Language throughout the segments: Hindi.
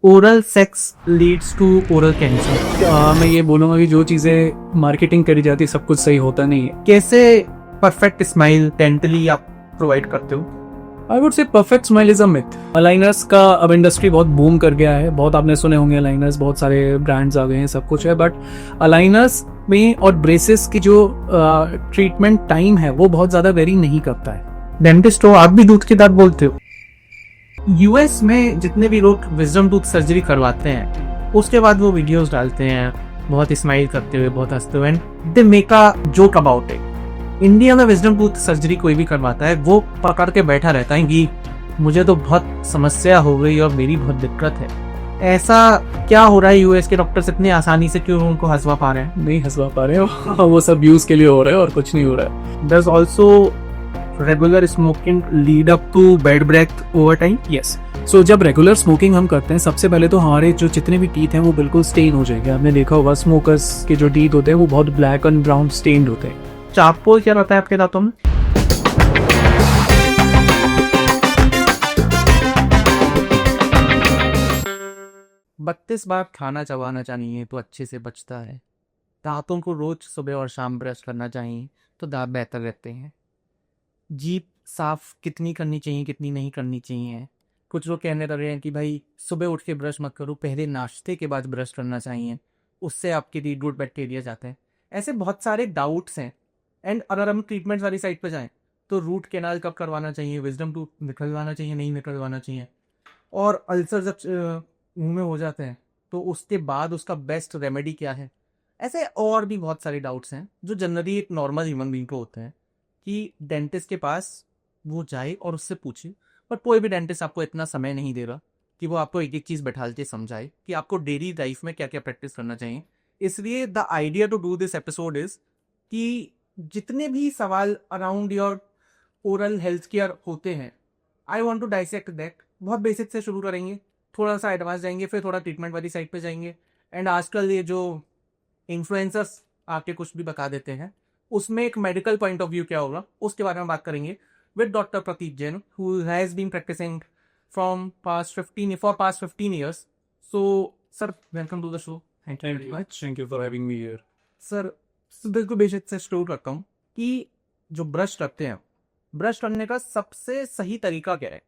Oral sex leads to oral cancer. मैं ये बोलूँगा कि जो चीज़ें मार्केटिंग करी जाती है सब कुछ सही होता नहीं है। कैसे परफेक्ट स्माइल डेंटली आप प्रोवाइड करते हो? आई वुड से perfect smile is a myth. Aligners का अब इंडस्ट्री बहुत बूम कर गया है, बहुत आपने सुने होंगे अलाइनर्स, बहुत सारे ब्रांड्स आ गए हैं, सब कुछ है, बट अलाइनर्स में और ब्रेसेस की जो ट्रीटमेंट टाइम है वो बहुत ज़्यादा वेरी नहीं करता है। डेंटिस्ट हो, आप भी दूध के दांत बोलते हो। यूएस में जितने भी लोग विजडम टूथ सर्जरी करवाते हैं उसके बाद वो वीडियोस डालते हैं बहुत स्माइल करते हुए, बहुत हंसते हुए, and they make a joke about it. India में विजडम टूथ सर्जरी कोई भी करवाता है वो पकड़ के बैठा रहता है कि मुझे तो बहुत समस्या हो गई और मेरी बहुत दिक्कत है। ऐसा क्या हो रहा है? यूएस के डॉक्टर्स इतनी आसानी से क्यों उनको हंसवा पा रहे हैं? नहीं हंसवा पा रहे हो वो सब व्यूज के लिए हो रहा है और कुछ नहीं हो रहा है। Does also regular smoking lead up to bad breath over time? Yes. So जब रेगुलर स्मोकिंग हम करते हैं, सबसे पहले तो हमारे जो जितने भी टीथ हैं वो बिल्कुल स्टेन हो जाएंगे। आपने देखा होगा स्मोकर्स के जो टीथ होते हैं वो बहुत ब्लैक एंड ब्राउन स्टेन्ड होते हैं। चारकोल क्या रहता है आपके दांतों में? बत्तीस बार खाना चबाना चाहिए तो अच्छे से बचता है। दांतों को रोज सुबह और शाम ब्रश करना चाहिए तो दांत बेहतर रहते हैं। जीभ साफ कितनी करनी चाहिए, कितनी नहीं करनी चाहिए? कुछ लोग कहने लगे हैं कि भाई सुबह उठ के ब्रश मत करो, पहले नाश्ते के बाद ब्रश करना चाहिए, उससे आपके टीथ गुड बैक्टीरिया जाते हैं। ऐसे बहुत सारे डाउट्स हैं। एंड अगर हम ट्रीटमेंट वाली साइड पर जाएं तो रूट कैनाल कब करवाना चाहिए, विजडम टूथ निकलवाना चाहिए, नहीं निकलवाना चाहिए, और अल्सर जब मुंह में हो जाते हैं तो उसके बाद उसका बेस्ट रेमेडी क्या है? ऐसे और भी बहुत सारे डाउट्स हैं जो जनरली एक नॉर्मल ह्यूमन बीइंग को होते हैं कि डेंटिस्ट के पास वो जाए और उससे पूछे। पर कोई भी डेंटिस्ट आपको इतना समय नहीं दे रहा कि वो आपको एक एक चीज़ बैठा के समझाए कि आपको डेली लाइफ में क्या क्या प्रैक्टिस करना चाहिए। इसलिए the idea to do this episode is कि जितने भी सवाल around your oral health care होते हैं, I want to dissect that. बहुत बेसिक से शुरू करेंगे, थोड़ा सा एडवांस जाएंगे, फिर थोड़ा ट्रीटमेंट वाली साइड पे जाएंगे। एंड आजकल ये जो इन्फ्लुएंसर्स आके कुछ भी बता देते हैं उसमें एक मेडिकल पॉइंट ऑफ व्यू क्या होगा उसके बारे में बात करेंगे with doctor Prateek Jain, who has been practicing from past 15 years. So sir, welcome to the show. Thank you very much. Thank you for having me here. Sir, बिल्कुल बेसिक से शुरू करता हूँ कि जो ब्रश करते हैं, ब्रश करने का सबसे सही तरीका क्या है?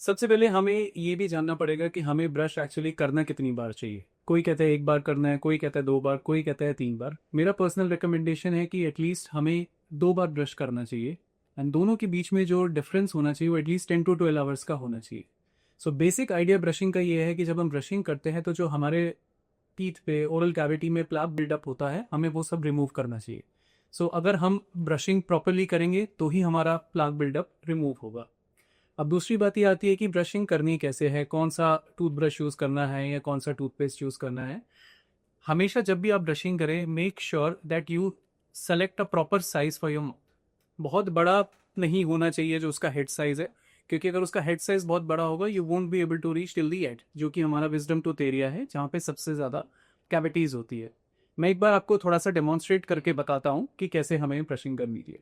सबसे पहले हमें ये भी जानना पड़ेगा कि हमें ब्रश एक्चुअली करना कितनी बार चाहिए। कोई कहता है एक बार करना है, कोई कहता है 2 बार, कोई कहता है 3 बार। मेरा पर्सनल रिकमेंडेशन है कि एटलीस्ट हमें 2 बार ब्रश करना चाहिए, एंड दोनों के बीच में जो डिफरेंस होना चाहिए वो एटलीस्ट 10 to 12 आवर्स का होना चाहिए। सो बेसिक आइडिया ब्रशिंग का ये है कि जब हम ब्रशिंग करते हैं तो जो हमारे टीथ पे ओरल कैविटी में प्लाक बिल्डअप होता है, हमें वो सब रिमूव करना चाहिए। सो अगर हम ब्रशिंग प्रॉपरली करेंगे तो ही हमारा प्लाक बिल्डअप रिमूव होगा। अब दूसरी बात ये आती है कि ब्रशिंग करनी कैसे है, कौन सा टूथब्रश यूज़ करना है या कौन सा टूथपेस्ट यूज़ करना है। हमेशा जब भी आप ब्रशिंग करें, make sure that you select a proper size for your mouth. बहुत बड़ा नहीं होना चाहिए जो उसका हेड साइज है, क्योंकि अगर उसका हेड साइज बहुत बड़ा होगा you won't be able to reach till the end, जो कि हमारा विजडम टूथ एरिया है जहाँ पे सबसे ज़्यादा कैविटीज़ होती है। मैं एक बार आपको थोड़ा सा डेमोन्स्ट्रेट करके बताता हूँ कि कैसे हमें ब्रशिंग करनी चाहिए।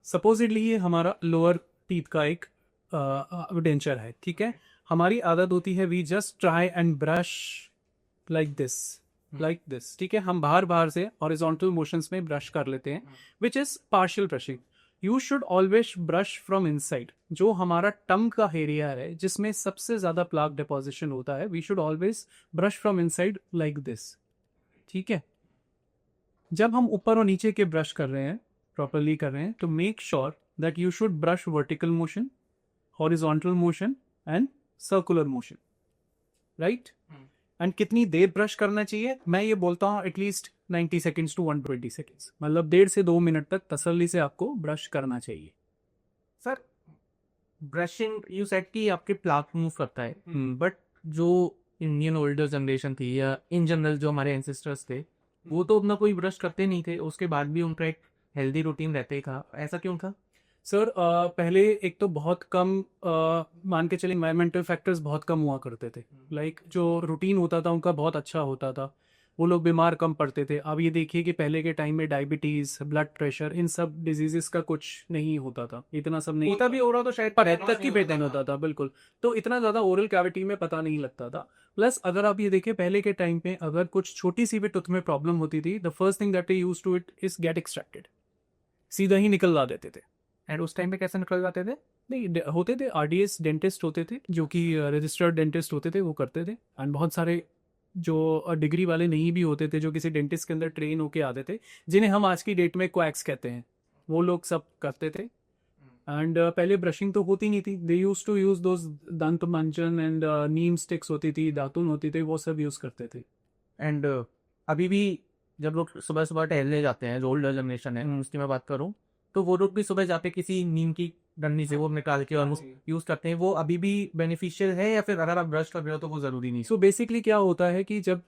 सपोजिटली ये हमारा लोअर टीथ का एक डेंचर है, ठीक है। हमारी आदत होती है we just try and brush like this, like this, ठीक है। हम बाहर बाहर से हॉरिजॉन्टल मोशंस में ब्रश कर लेते हैं, which is partial brushing. You should always brush from inside. जो हमारा टंग का एरिया है जिसमें सबसे ज्यादा प्लाक डिपोजिशन होता है, we should always brush from inside like this, ठीक है। जब हम ऊपर और नीचे के ब्रश कर रहे हैं, प्रॉपरली कर रहे हैं, तो make sure that you should brush vertical motion, horizontal motion and circular motion, right. And कितनी देर ब्रश करना चाहिए? मैं ये बोलता हूँ एटलीस्ट 90 सेकेंड्स टू 120 सेकेंड्स, मतलब 1.5 से 2 मिनट तक तसल्ली से आपको ब्रश करना चाहिए। सर, ब्रशिंग यू सेड कि आपके प्लाक मूव करता है, बट जो इंडियन ओल्डर जनरेशन थी या इन जनरल जो हमारे एंसेस्टर्स थे, वो तो अपना कोई ब्रश करते नहीं थे, उसके बाद भी उनका एक हेल्दी रूटीन रहते ही था। ऐसा क्यों था? सर पहले एक तो बहुत कम मान के चले, इन्वायरमेंटल फैक्टर्स बहुत कम हुआ करते थे। लाइक जो रूटीन होता था उनका बहुत अच्छा होता था। वो लोग बीमार कम पड़ते थे। अब ये देखिए कि पहले के टाइम में डायबिटीज, ब्लड प्रेशर, इन सब डिजीजेस का कुछ नहीं होता था, इतना सब नहीं होता भी हो रहा तो शायद पर तक की पेटेंट होता था, बिल्कुल। तो इतना ज्यादा ओरल कैविटी में पता नहीं लगता था। प्लस अगर आप ये देखें पहले के टाइम पे अगर कुछ छोटी सी भी टूथ में प्रॉब्लम होती थी, the first thing that they used to it is get extracted, सीधा ही निकलवा देते थे। एंड उस टाइम पे कैसे निकल जाते थे? नहीं, होते थे आरडीएस डेंटिस्ट होते थे, जो कि रजिस्टर्ड डेंटिस्ट होते थे, वो करते थे। एंड बहुत सारे जो डिग्री वाले नहीं भी होते थे, जो किसी डेंटिस्ट के अंदर ट्रेन होके आते थे, जिन्हें हम आज की डेट में क्वैक्स कहते हैं, वो लोग सब करते थे। एंड पहले ब्रशिंग तो होती नहीं थी, दे यूज टू यूज दोज दंत मंजन एंड नीम स्टिक्स होती थी, दातुन होती थी, वो सब यूज करते थे। एंड अभी भी जब लोग सुबह सुबह टहलने जाते हैं, जो ओल्डर जनरेशन है उसकी मैं बात करूं, तो वो लोग भी सुबह जाते किसी नीम की डंडी से वो निकाल के और यूज करते हैं। वो अभी भी बेनिफिशियल है या फिर अगर आप ब्रश कर रहे हो तो वो जरूरी नहीं? सो बेसिकली क्या होता है कि जब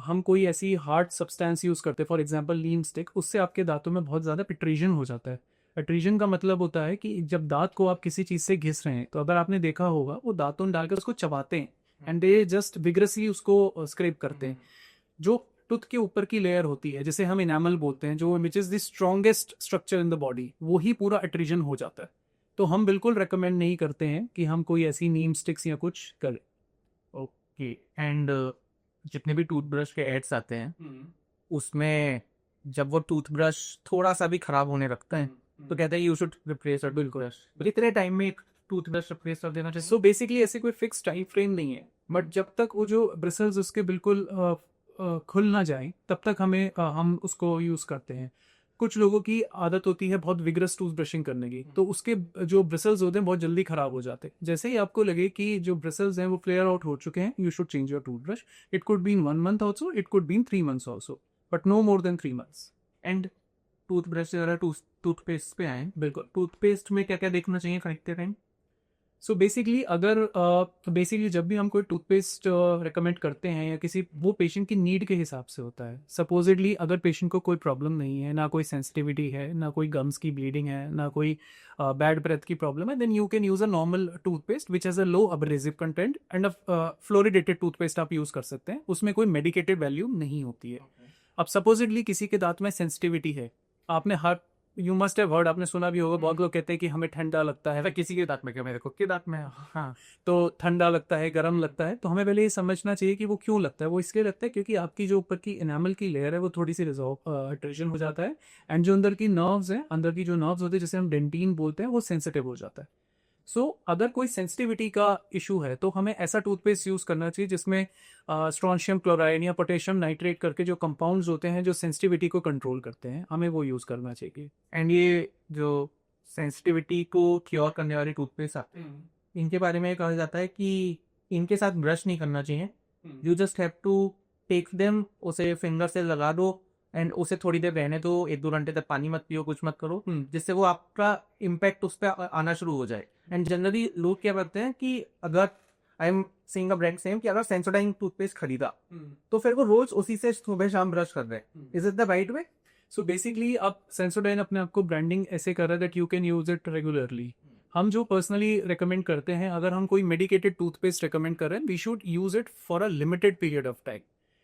हम कोई ऐसी हार्ड सब्सटेंस यूज करते हैं, फॉर एग्जांपल नीम स्टिक, उससे आपके दांतों में बहुत ज़्यादा पिट्रीजन हो जाता है। अट्रीजन का मतलब होता है कि जब दांत को आप किसी चीज़ से घिस रहे हैं, तो अगर आपने देखा होगा वो दांतों में डालकर उसको चबाते हैं एंड दे जस्ट विग्रसली उसको स्क्रैप करते हैं। जो टूथ के ऊपर की लेयर होती है, जिसे हम इनामल बोलते हैं, जो which is the strongest structure in the body, वो ही पूरा अट्रीजन हो जाता है। तो हम बिल्कुल रेकमेंड नहीं करते हैं कि हम कोई ऐसी नीम स्टिक्स या कुछ करें। ओके। एंड जितने भी टूथब्रश के एड्स आते हैं उसमें जब वो टूथब्रश थोड़ा सा भी खराब होने लगता है तो कहते हैं यू शुड रिप्लेस इट। बिल्कुल कितने टाइम में एक टूथब्रश रिप्लेस कर देना चाहिए? सो बेसिकली ऐसे कोई फिक्स टाइम फ्रेम नहीं है, बट जब तक वो जो ब्रिसल्स उसके बिल्कुल खुल ना जाए तब तक हम उसको यूज करते हैं। कुछ लोगों की आदत होती है बहुत विग्रस टूथ ब्रशिंग करने की, तो उसके जो ब्रिसल्स होते हैं बहुत जल्दी खराब हो जाते हैं। जैसे ही आपको लगे कि जो ब्रिसल्स हैं वो फ्लेयर आउट हो चुके हैं, you should change your tooth brush. It could be in 1 month also, it could be in 3 months also, but no more than 3 months. And toothbrush वगैरह टूथपेस्ट पे आए, बिल्कुल। टूथपेस्ट में क्या क्या देखना चाहिए खरीदते टाइम? सो बेसिकली अगर बेसिकली जब भी हम कोई टूथपेस्ट रेकमेंड करते हैं या किसी, वो पेशेंट की नीड के हिसाब से होता है। सपोजिटली अगर पेशेंट को कोई प्रॉब्लम नहीं है, ना कोई सेंसिटिविटी है, ना कोई गम्स की ब्लीडिंग है, ना कोई बैड ब्रेथ की प्रॉब्लम है, then you can use a normal toothpaste which has a low abrasive content and a fluoridated toothpaste आप यूज़ कर सकते हैं, उसमें कोई मेडिकेटेड वैल्यू नहीं होती है। अब सपोजिटली किसी के दांत में सेंसिटिविटी है, आपने हर यू मस्ट हैव हर्ड, आपने सुना भी होगा, बहुत लोग कहते हैं कि हमें ठंडा लगता है। किसी के दांत में क्या, मेरे खुद के दांत में? हाँ। तो ठंडा लगता है, गर्म लगता है, तो हमें पहले ये समझना चाहिए कि वो क्यों लगता है। वो इसलिए लगता है क्योंकि आपकी जो ऊपर की इनामल की लेयर है वो थोड़ी सी अट्रेशन हो जाता है, एंड जो अंदर की नर्व्स हैं, अंदर की जो नर्व्स होते हैं जिसे हम डेंटिन बोलते हैं, वो सेंसिटिव हो जाता है। सो अगर कोई सेंसिटिविटी का इशू है तो हमें ऐसा टूथपेस्ट यूज करना चाहिए जिसमें स्ट्रॉन्शियम क्लोराइड या पोटेशियम नाइट्रेट करके जो कंपाउंड्स होते हैं जो सेंसिटिविटी को कंट्रोल करते हैं, हमें वो यूज करना चाहिए। एंड ये जो सेंसिटिविटी को क्योर करने वाले टूथपेस्ट आते हैं, इनके बारे में कहा जाता है कि इनके साथ ब्रश नहीं करना चाहिए। You just have to take them, उसे फिंगर से लगा दो एंड उसे थोड़ी देर रहने दो, 1-2 घंटे तक पानी मत पियो, कुछ मत करो, जिससे वो आपका इम्पैक्ट उस पर आना शुरू हो जाए। एंड जनरली लोग क्या करते हैं कि अगर I am saying a brand same कि अगर सेंसोडाइन टूथपेस्ट खरीदा तो फिर वो रोज उसी से सुबह शाम ब्रश कर रहे हैं। Is it the right way? So basically अब सेंसोडाइन अपने आप को ब्रांडिंग ऐसे कर रहा है that you can use it regularly. हम जो पर्सनली रिकमेंड करते हैं, अगर हम कोई मेडिकेटेड टूथपेस्ट रिकमेंड कर रहे हैं, we should use it for a limited period of time.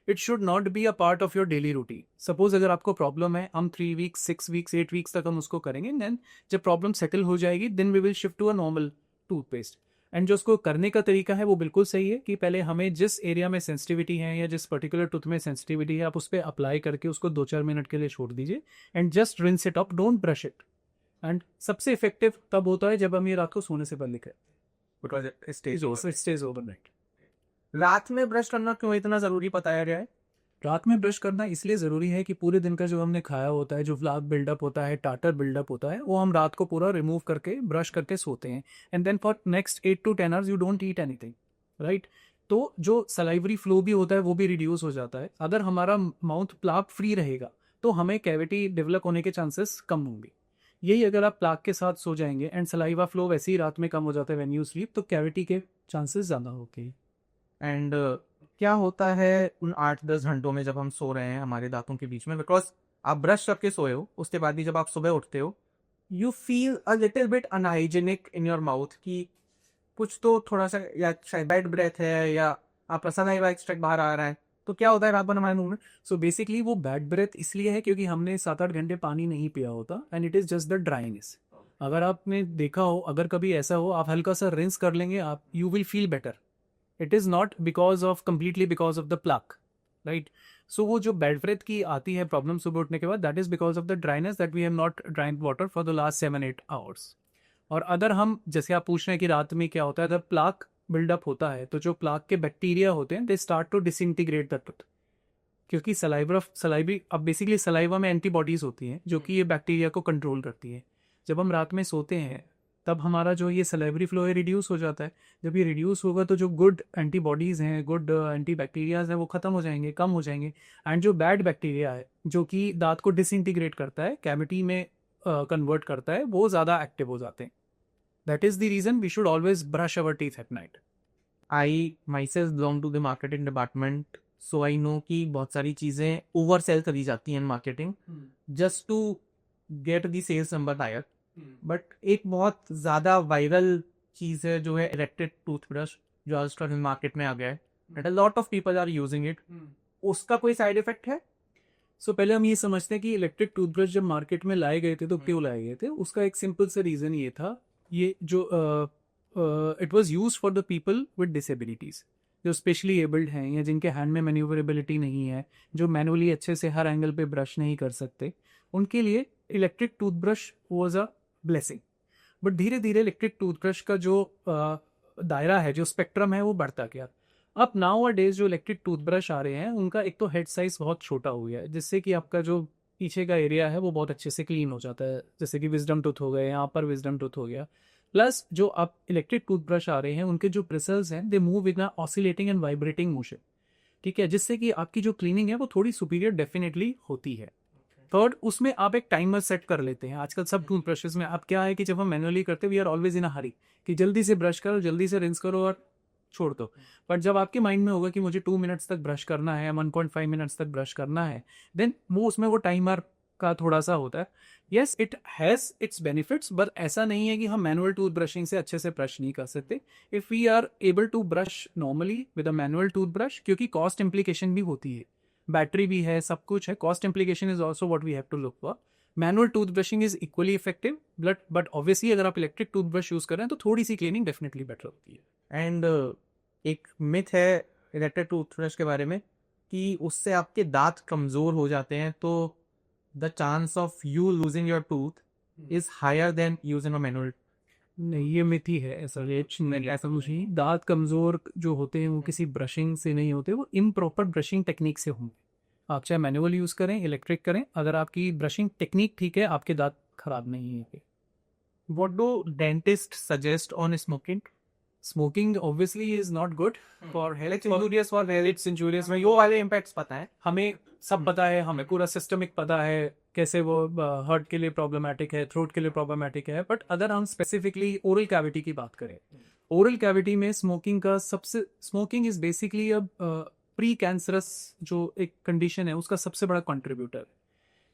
It should not be a part of your daily routine. Suppose अगर आपको प्रॉब्लम है, हम 3 वीक्स 6 वीक्स 8 वीक्स तक हम उसको करेंगे, देन जब प्रॉब्लम सेटल हो जाएगी then we will shift to a normal toothpaste. And जो उसको करने का तरीका है वो बिल्कुल सही है कि पहले हमें जिस एरिया में सेंसिटिविटी है या जिस पर्टिकुलर टूथ में सेंसिटिविटी है, आप उस पर अप्लाई करके उसको 2-4 मिनट के लिए छोड़ दीजिए and just rinse it up, don't brush it. And सबसे इफेक्टिव तब होता है जब हम ये रात को सोने से पहले करें, बिकॉज इट स्टेज ओवरनाइट। रात में ब्रश करना क्यों इतना जरूरी बताया गया है? रात में ब्रश करना इसलिए ज़रूरी है कि पूरे दिन का जो हमने खाया होता है, जो फ्लाक बिल्डअप होता है, टाटर बिल्डअप होता है, वो हम रात को पूरा रिमूव करके ब्रश करके सोते हैं। And then for next 8 to 10 hours you don't eat anything, right? तो जो सलाइवरी फ्लो भी होता है वो भी रिड्यूस हो जाता है। अगर हमारा माउथ प्लाक फ्री रहेगा तो हमें कैविटी डेवलप होने के चांसेस कम होंगे। यही अगर आप प्लाक के साथ सो जाएंगे एंड सलाइवा फ्लो वैसे ही रात में कम हो जाता है व्हेन यू स्लीप, तो कैविटी के चांसेस ज़्यादा होंगे। एंड क्या होता है उन 8-10 घंटों में जब हम सो रहे हैं हमारे दांतों के बीच में? बिकॉज आप ब्रश करके सोए हो, उसके बाद भी जब आप सुबह उठते हो you feel a little bit unhygienic in your mouth कि कुछ तो थोड़ा सा, या शायद बैड ब्रेथ है या आपका सलाइवा एक्सट्रैक्ट बाहर आ रहा है, तो क्या होता है रात भर हमारे मुंह में? सो बेसिकली वो बैड ब्रेथ इसलिए है क्योंकि हमने 7-8 घंटे पानी नहीं पिया होता, and it is just the dryness. अगर आपने देखा हो, अगर कभी ऐसा हो, आप हल्का सा रिंस कर लेंगे, आप you will feel better. It is not because of completely because of the plaque, right. So वो जो बैड ब्रेथ की आती है प्रॉब्लम सुबह उठने के बाद, that is because of the dryness that we have not drink water for the last 7-8 hours. और अगर हम, जैसे आप पूछ रहे हैं कि रात में क्या होता है, जब प्लाक बिल्डअप होता है तो जो प्लाक के बैक्टीरिया होते हैं they start to disintegrate the tooth, क्योंकि सलाइवी, अब बेसिकली सलाइवा में एंटीबॉडीज होती हैं जो कि ये बैक्टीरिया को कंट्रोल करती है। जब हम रात में सोते हैं तब हमारा जो ये सलाइवरी फ्लो है रिड्यूस हो जाता है। जब ये रिड्यूस होगा तो जो गुड एंटीबॉडीज़ हैं, गुड एंटी बैक्टीरियाज हैं, वो ख़त्म हो जाएंगे, कम हो जाएंगे। एंड जो बैड बैक्टीरिया है जो कि दांत को डिसइंटीग्रेट करता है, कैविटी में कन्वर्ट करता है, वो ज़्यादा एक्टिव हो जाते हैं। That is the reason we should always brush our teeth at night. I myself belong to the marketing department, so I know कि बहुत सारी चीज़ें ओवर सेल करी जाती हैं marketing just to get the sales number higher. But एक बहुत ज़्यादा वायरल चीज़ है जो है इलेक्ट्रिक टूथब्रश, जो आजकल मार्केट में आ गया है and a lot of people are using it. उसका कोई साइड इफेक्ट है? सो पहले हम ये समझते हैं कि इलेक्ट्रिक टूथब्रश जब मार्केट में लाए गए थे तो क्यों लाए गए थे। उसका एक सिंपल सा रीज़न ये था, ये जो it was use for the people with disabilities, जो स्पेशली एबल्ड हैं या जिनके हैंड में मैन्यूवरेबिलिटी नहीं है, जो मैनुअली अच्छे से हर एंगल पे ब्रश नहीं कर सकते, उनके लिए electric toothbrush was a blessing. But धीरे धीरे इलेक्ट्रिक टूथब्रश का जो दायरा है, जो स्पेक्ट्रम है, वो बढ़ता गया। अब नाउ अ डेज जो इलेक्ट्रिक टूथब्रश आ रहे हैं उनका एक तो हेड साइज बहुत छोटा हो गया है, जिससे कि आपका जो पीछे का एरिया है वो बहुत अच्छे से क्लीन हो जाता है, जैसे कि विजडम टूथ हो गए, यहाँ पर विजडम टूथ हो गया। प्लस जो अब इलेक्ट्रिक टूथब्रश आ रहे हैं उनके जो ब्रिसल्स हैं they move in a oscillating and vibrating motion, ठीक है, जिससे कि आपकी जो क्लीनिंग है वो थोड़ी सुपीरियर डेफिनेटली होती है। थर्ड, उसमें आप एक टाइमर सेट कर लेते हैं। आजकल सब टूथब्रशेस में अब क्या है कि जब हम मैनुअली करते हैं वी आर ऑलवेज इन अ हरी कि जल्दी से ब्रश करो, जल्दी से रिंस करो और छोड़ दो। बट जब आपके माइंड में होगा कि मुझे 2 मिनट्स तक ब्रश करना है, 1.5 मिनट्स तक ब्रश करना है, देन वो उसमें वो टाइमर का थोड़ा सा होता है। Yes, it has its benefits, but ऐसा नहीं है कि हम मैनुअल टूथ ब्रशिंग से अच्छे से ब्रश नहीं कर सकते if we are able to brush normally with a manual tooth brush, क्योंकि कॉस्ट इम्प्लीकेशन भी होती है, बैटरी भी है, सब कुछ है। Cost implication is also what we have to look for. Manual tooth brushing is equally effective, but obviously अगर आप इलेक्ट्रिक टूथ ब्रश यूज़ कर रहे हैं तो थोड़ी सी क्लीनिंग डेफिनेटली बेटर होती है। एंड एक मिथ है इलेक्ट्रिक टूथब्रश के बारे में कि उससे आपके दांत कमज़ोर हो जाते हैं, तो the chance of you losing your tooth is higher than using a manual. नहीं, ये मिथ ही है, ऐसा ऐसा कुछ नहीं। दांत कमज़ोर जो होते हैं वो किसी ब्रशिंग से नहीं होते, वो इम्प्रॉपर ब्रशिंग टेक्निक से होंगे। आप चाहे मैनुअल यूज़ करें, इलेक्ट्रिक करें, अगर आपकी ब्रशिंग टेक्निक ठीक है आपके दांत खराब नहीं होंगे। What do dentists suggest on smoking? Smoking obviously is not good for health, Injurious for health. It's injurious. में यो वाले इम्पैक्ट्स पता है? हमें सब पता है, हमें पूरा सिस्टमिक पता है कैसे वो हार्ट के लिए प्रॉब्लमेटिक है, थ्रोट के लिए प्रॉब्लमेटिक है। बट अगर हम स्पेसिफिकली ओरल कैविटी की बात करें, ओरल कैविटी में स्मोकिंग इज बेसिकली अब प्री कैंसरस जो एक कंडीशन है उसका सबसे बड़ा कंट्रीब्यूटर।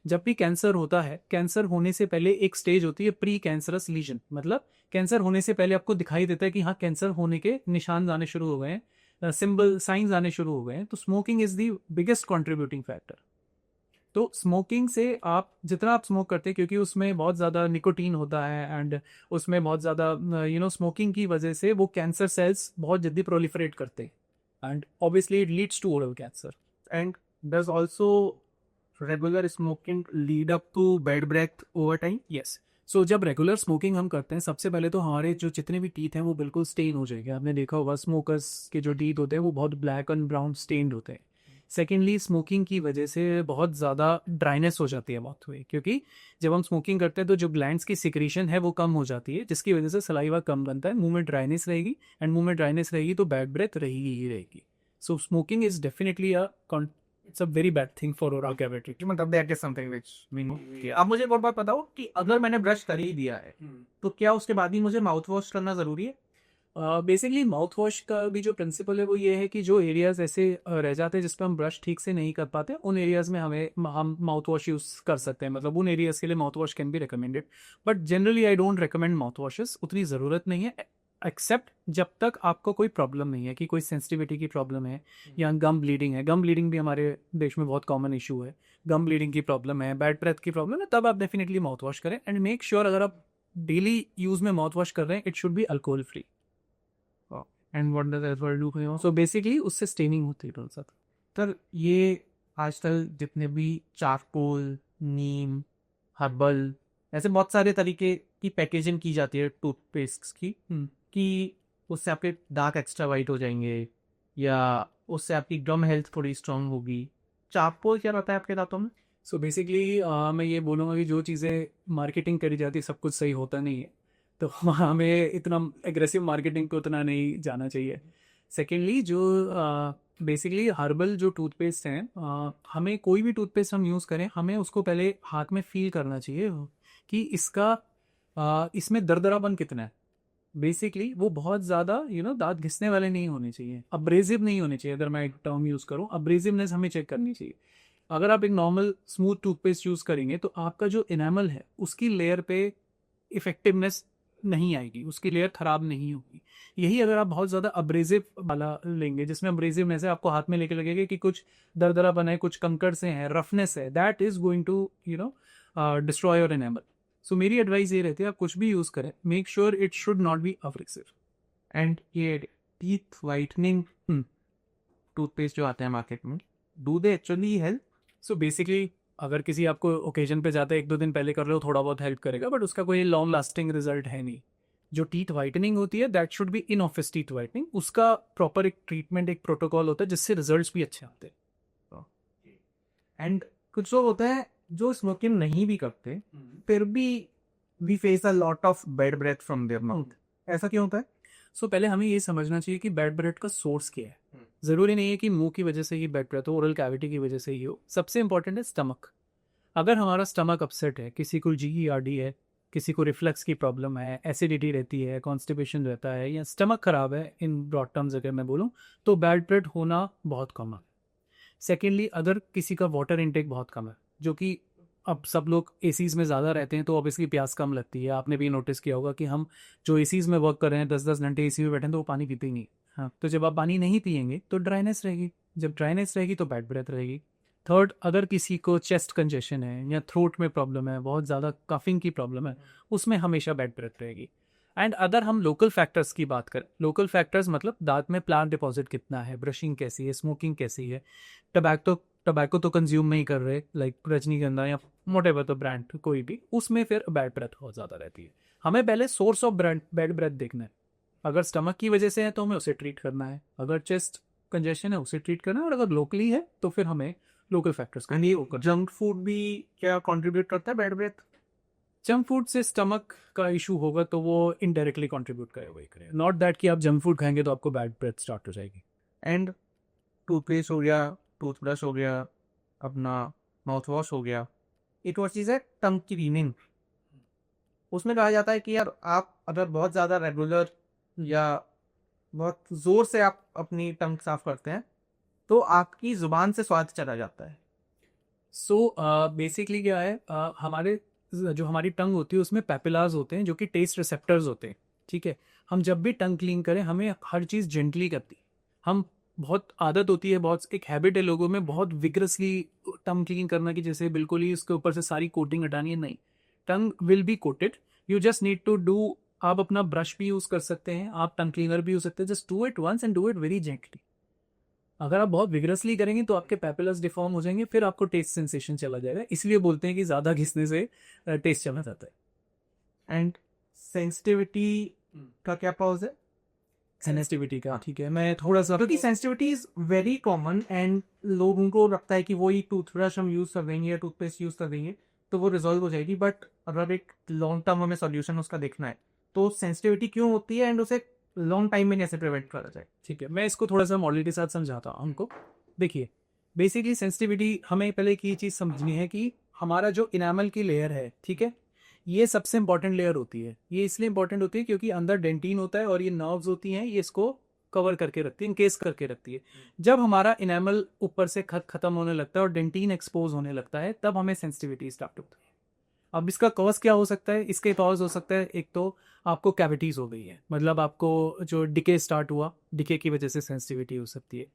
जब भी कैंसर होता है, कैंसर होने से पहले एक स्टेज होती है प्री कैंसरस लीजन, मतलब कैंसर होने से पहले आपको दिखाई देता है कि हाँ कैंसर होने के निशान आने शुरू हो गए हैं, सिंबल साइंस आने शुरू हो गए हैं। तो smoking is the biggest contributing factor. तो स्मोकिंग से आप जितना आप स्मोक करते हैं, क्योंकि उसमें बहुत ज़्यादा निकोटीन होता है एंड उसमें बहुत ज़्यादा स्मोकिंग की वजह से वो कैंसर सेल्स बहुत जल्दी प्रोलिफरेट करते हैं and obviously it leads to oral cancer. And does also regular smoking lead up to bad breath over time? Yes. So जब रेगुलर स्मोकिंग हम करते हैं, सबसे पहले तो हमारे जो जितने भी टीथ हैं वो बिल्कुल स्टेन हो जाएंगे। आपने देखा होगा स्मोकर्स के जो टीथ होते हैं वो बहुत ब्लैक एंड ब्राउन स्टेन्ड होते हैं। सेकेंडली, स्मोकिंग की वजह से बहुत ज़्यादा ड्राइनेस हो जाती है माउथ में, क्योंकि जब हम स्मोकिंग करते हैं तो जो ग्लैंड्स की सिक्रीशन है वो कम हो जाती है, जिसकी वजह से सलाइवा कम बनता है, मुंह में ड्राइनेस रहेगी, एंड मुंह में ड्राइनेस रहेगी तो बैड ब्रेथ रहेगी ही रहेगी। So smoking is definitely it's a very bad thing for oral cavity. मतलब that is something which we know. अब मुझे एक और बात बताओ कि अगर मैंने ब्रश कर ही दिया है तो क्या उसके बाद भी मुझे माउथ वॉश करना ज़रूरी है? बेसिकली माउथ वॉश का भी जो प्रिंसिपल है वो ये है कि जो एरियाज ऐसे रह जाते हैं जिस पर हम ब्रश ठीक से नहीं कर पाते, उन एरियाज में हम माउथ वॉश यूज़ कर सकते हैं, मतलब उन एरियाज के लिए mouth wash can be recommended. But generally I don't recommend mouth washes, उतनी ज़रूरत नहीं है। एक्सेप्ट जब तक आपको कोई प्रॉब्लम नहीं है कि कोई सेंसिटिविटी की प्रॉब्लम है या गम ब्लीडिंग है। गम ब्लीडिंग भी हमारे देश में बहुत कॉमन इशू है। गम ब्लीडिंग की प्रॉब्लम है, बैड ब्रेथ की प्रॉब्लम है, तब आप डेफिनेटली माउथ वॉश करें एंड मेक श्योर अगर आप डेली यूज में माउथ वॉश कर रहे हैं it should be alcohol free. And what does alcohol do for your? So basically उससे स्टेनिंग होती है थोड़ा सा। सर ये आजकल जितने भी चारकोल, नीम, हर्बल, ऐसे बहुत सारे तरीके की पैकेजिंग की जाती है टूथपेस्ट की कि उससे आपके दांत एक्स्ट्रा वाइट हो जाएंगे या उससे आपकी गम हेल्थ थोड़ी स्ट्रांग होगी। चारकोल क्या रहता है आपके दांतों में? सो बेसिकली मैं ये बोलूँगा कि जो चीज़ें मार्केटिंग करी जाती है सब कुछ सही होता नहीं है, तो हमें इतना एग्रेसिव मार्केटिंग को उतना नहीं जाना चाहिए। सेकेंडली जो बेसिकली हर्बल जो टूथपेस्ट हैं, हमें कोई भी टूथपेस्ट हम यूज़ करें हमें उसको पहले हाथ में फील करना चाहिए कि इसका इसमें दरदरापन कितना है। बेसिकली वो बहुत ज़्यादा दांत घिसने वाले नहीं होने चाहिए, अब्रेजिव नहीं होने चाहिए। अगर मैं एक टर्म यूज़ करूँ, अब्रेजिवनेस हमें चेक करनी चाहिए। अगर आप एक नॉर्मल स्मूथ टूथपेस्ट यूज़ करेंगे तो आपका जो इनेमल है उसकी लेयर पे इफेक्टिवनेस नहीं आएगी, उसकी लेयर खराब नहीं होगी। यही अगर आप बहुत ज़्यादा अब्रेजिव वाला लेंगे जिसमें अब्रेजिवनेस है, आपको हाथ में लेके लगेगा कि कुछ दरदरापन है, कुछ कंकड़ से है, रफनेस है, that is going to destroy your enamel. So मेरी एडवाइस ये रहती है आप कुछ भी यूज़ करें make sure it should not B abrasive. And ये टीथ वाइटनिंग टूथपेस्ट जो आते हैं मार्केट में, do they actually help? So basically अगर किसी आपको ओकेजन पे जाते हैं 1-2 दिन पहले कर रहे हो थोड़ा बहुत हेल्प करेगा, बट उसका कोई लॉन्ग लास्टिंग रिजल्ट है नहीं। जो टीथ वाइटनिंग होती है that should be in office teeth whitening, उसका प्रॉपर एक ट्रीटमेंट, एक प्रोटोकॉल होता है जिससे रिजल्ट्स भी अच्छे आते हैं। एंड कुछ लोग होते हैं जो स्मोकिंग नहीं भी करते फिर भी we face a lot of bad breath from their mouth, ऐसा क्यों होता है? सो पहले हमें ये समझना चाहिए कि बैड ब्रेथ का सोर्स क्या है। ज़रूरी नहीं है कि मुंह की वजह से ही बैड ब्रेथ हो, ओरल कैविटी की वजह से ही हो। सबसे इंपॉर्टेंट है स्टमक। अगर हमारा स्टमक अपसेट है, किसी को GERD है, किसी को रिफ्लक्स की प्रॉब्लम है, एसिडिटी रहती है, कॉन्स्टिपेशन रहता है या स्टमक खराब है, इन ब्रॉड टर्म्स अगर मैं बोलूँ तो बैड ब्रेथ होना बहुत कॉमन है। सेकेंडली अगर किसी का वाटर इनटेक बहुत कम है, जो कि अब सब लोग एसीज़ में ज़्यादा रहते हैं तो ऑब्वियसली प्यास कम लगती है। आपने भी नोटिस किया होगा कि हम जो एसीज़ में वर्क कर रहे हैं 10-10 घंटे एसी में बैठे हैं तो वो पानी पीते ही नहीं। हाँ, तो जब आप पानी नहीं पियेंगे तो ड्राइनेस रहेगी, जब ड्राइनेस रहेगी तो बैड ब्रेथ रहेगी। थर्ड, अगर किसी को चेस्ट कंजेशन है या थ्रोट में प्रॉब्लम है, बहुत ज़्यादा कफिंग की प्रॉब्लम है, उसमें हमेशा बैड ब्रेथ रहेगी। एंड अगर हम लोकल फैक्टर्स की बात करें, लोकल फैक्टर्स मतलब दांत में प्लांट डिपॉजिट कितना है, ब्रशिंग कैसी है, स्मोकिंग कैसी है, टबैको तो कंज्यूम नहीं कर रहे, लाइक रजनीगंधा या वॉटेवर तो ब्रांड कोई भी, उसमें फिर बैड ब्रेथ बहुत ज़्यादा रहती है। हमें पहले सोर्स ऑफ बैड ब्रेथ देखना है। अगर स्टमक की वजह से है तो हमें उसे ट्रीट करना है, अगर चेस्ट कंजेशन है उसे ट्रीट करना है, और अगर लोकली है तो फिर हमें लोकल फैक्टर्स का। एंड ये जंक फूड भी क्या कंट्रीब्यूट करता है बैड ब्रेथ? जंक फूड से स्टमक का इशू होगा तो वो इनडायरेक्टली कंट्रीब्यूट करेगा, नॉट दैट कि आप जंक फूड खाएंगे तो आपको बैड ब्रेथ स्टार्ट हो जाएगी। एंड टूथपेस्ट हो गया, टूथब्रश हो गया, अपना माउथ वॉश हो गया, एक और चीज़ है टंग क्लीनिंग। उसमें कहा जाता है कि यार आप अगर बहुत ज़्यादा रेगुलर या बहुत ज़ोर से आप अपनी टंग साफ करते हैं तो आपकी ज़ुबान से स्वाद चला जाता है। सो बेसिकली क्या है, हमारे जो हमारी टंग होती है उसमें पैपिलाज होते हैं जो कि टेस्ट रिसेप्टर्स होते हैं। ठीक है, हम जब भी टंग क्लीन करें हमें हर चीज़ जेंटली करती है। हम बहुत आदत होती है, बहुत एक हैबिट है लोगों में बहुत विग्रसली टंग क्लीन करना कि जैसे बिल्कुल ही उसके ऊपर से सारी कोटिंग हटानी है। नहीं, tongue will be coated, you just need to do. आप अपना ब्रश भी यूज़ कर सकते हैं, आप टंग क्लीनर भी यूज सकते हैं, just do it once and do it very gently. अगर आप बहुत विग्रसली करेंगे तो आपके पैपिलस डिफॉर्म हो जाएंगे, फिर आपको टेस्ट सेंसेशन चला जाएगा। इसलिए बोलते हैं कि ज़्यादा घिसने से टेस्ट चला जाता है। एंड सेंसिटिविटी का क्या पॉज है? सेंसिटिविटी का ठीक है, मैं थोड़ा सा, क्योंकि sensitivity is very common and लोगों को लगता है कि वही टूथब्रश हम यूज़ कर देंगे या टूथपेस्ट यूज़ कर देंगे तो वो रिजॉल्व हो जाएगी, बट अगर एक लॉन्ग टर्म हमें सॉल्यूशन उसका देखना है तो सेंसिटिविटी क्यों होती है एंड उसे लॉन्ग टाइम में कैसे प्रिवेंट करा जाए? ठीक है, मैं इसको थोड़ा सा मॉडल के साथ समझाता हूँ हमको। देखिए, बेसिकली सेंसिटिविटी हमें पहले एक ये चीज़ समझनी है कि हमारा जो इनामल की लेयर है, ठीक है, ये सबसे इंपॉर्टेंट लेयर होती है। ये इसलिए इंपॉर्टेंट होती है क्योंकि अंदर डेंटिन होता है और ये नर्व्स होती हैं, ये इसको कवर करके रखती है, इनकेस करके रखती है। जब हमारा इनामल ऊपर से खत्म होने लगता है और डेंटिन एक्सपोज होने लगता है तब हमें सेंसिटिविटी स्टार्ट होती है। अब इसका कॉज क्या हो सकता है? इसके कॉज हो सकता है, एक तो आपको कैविटीज़ हो गई है, मतलब आपको जो डिके स्टार्ट हुआ, डिके की वजह से सेंसिटिविटी हो सकती है।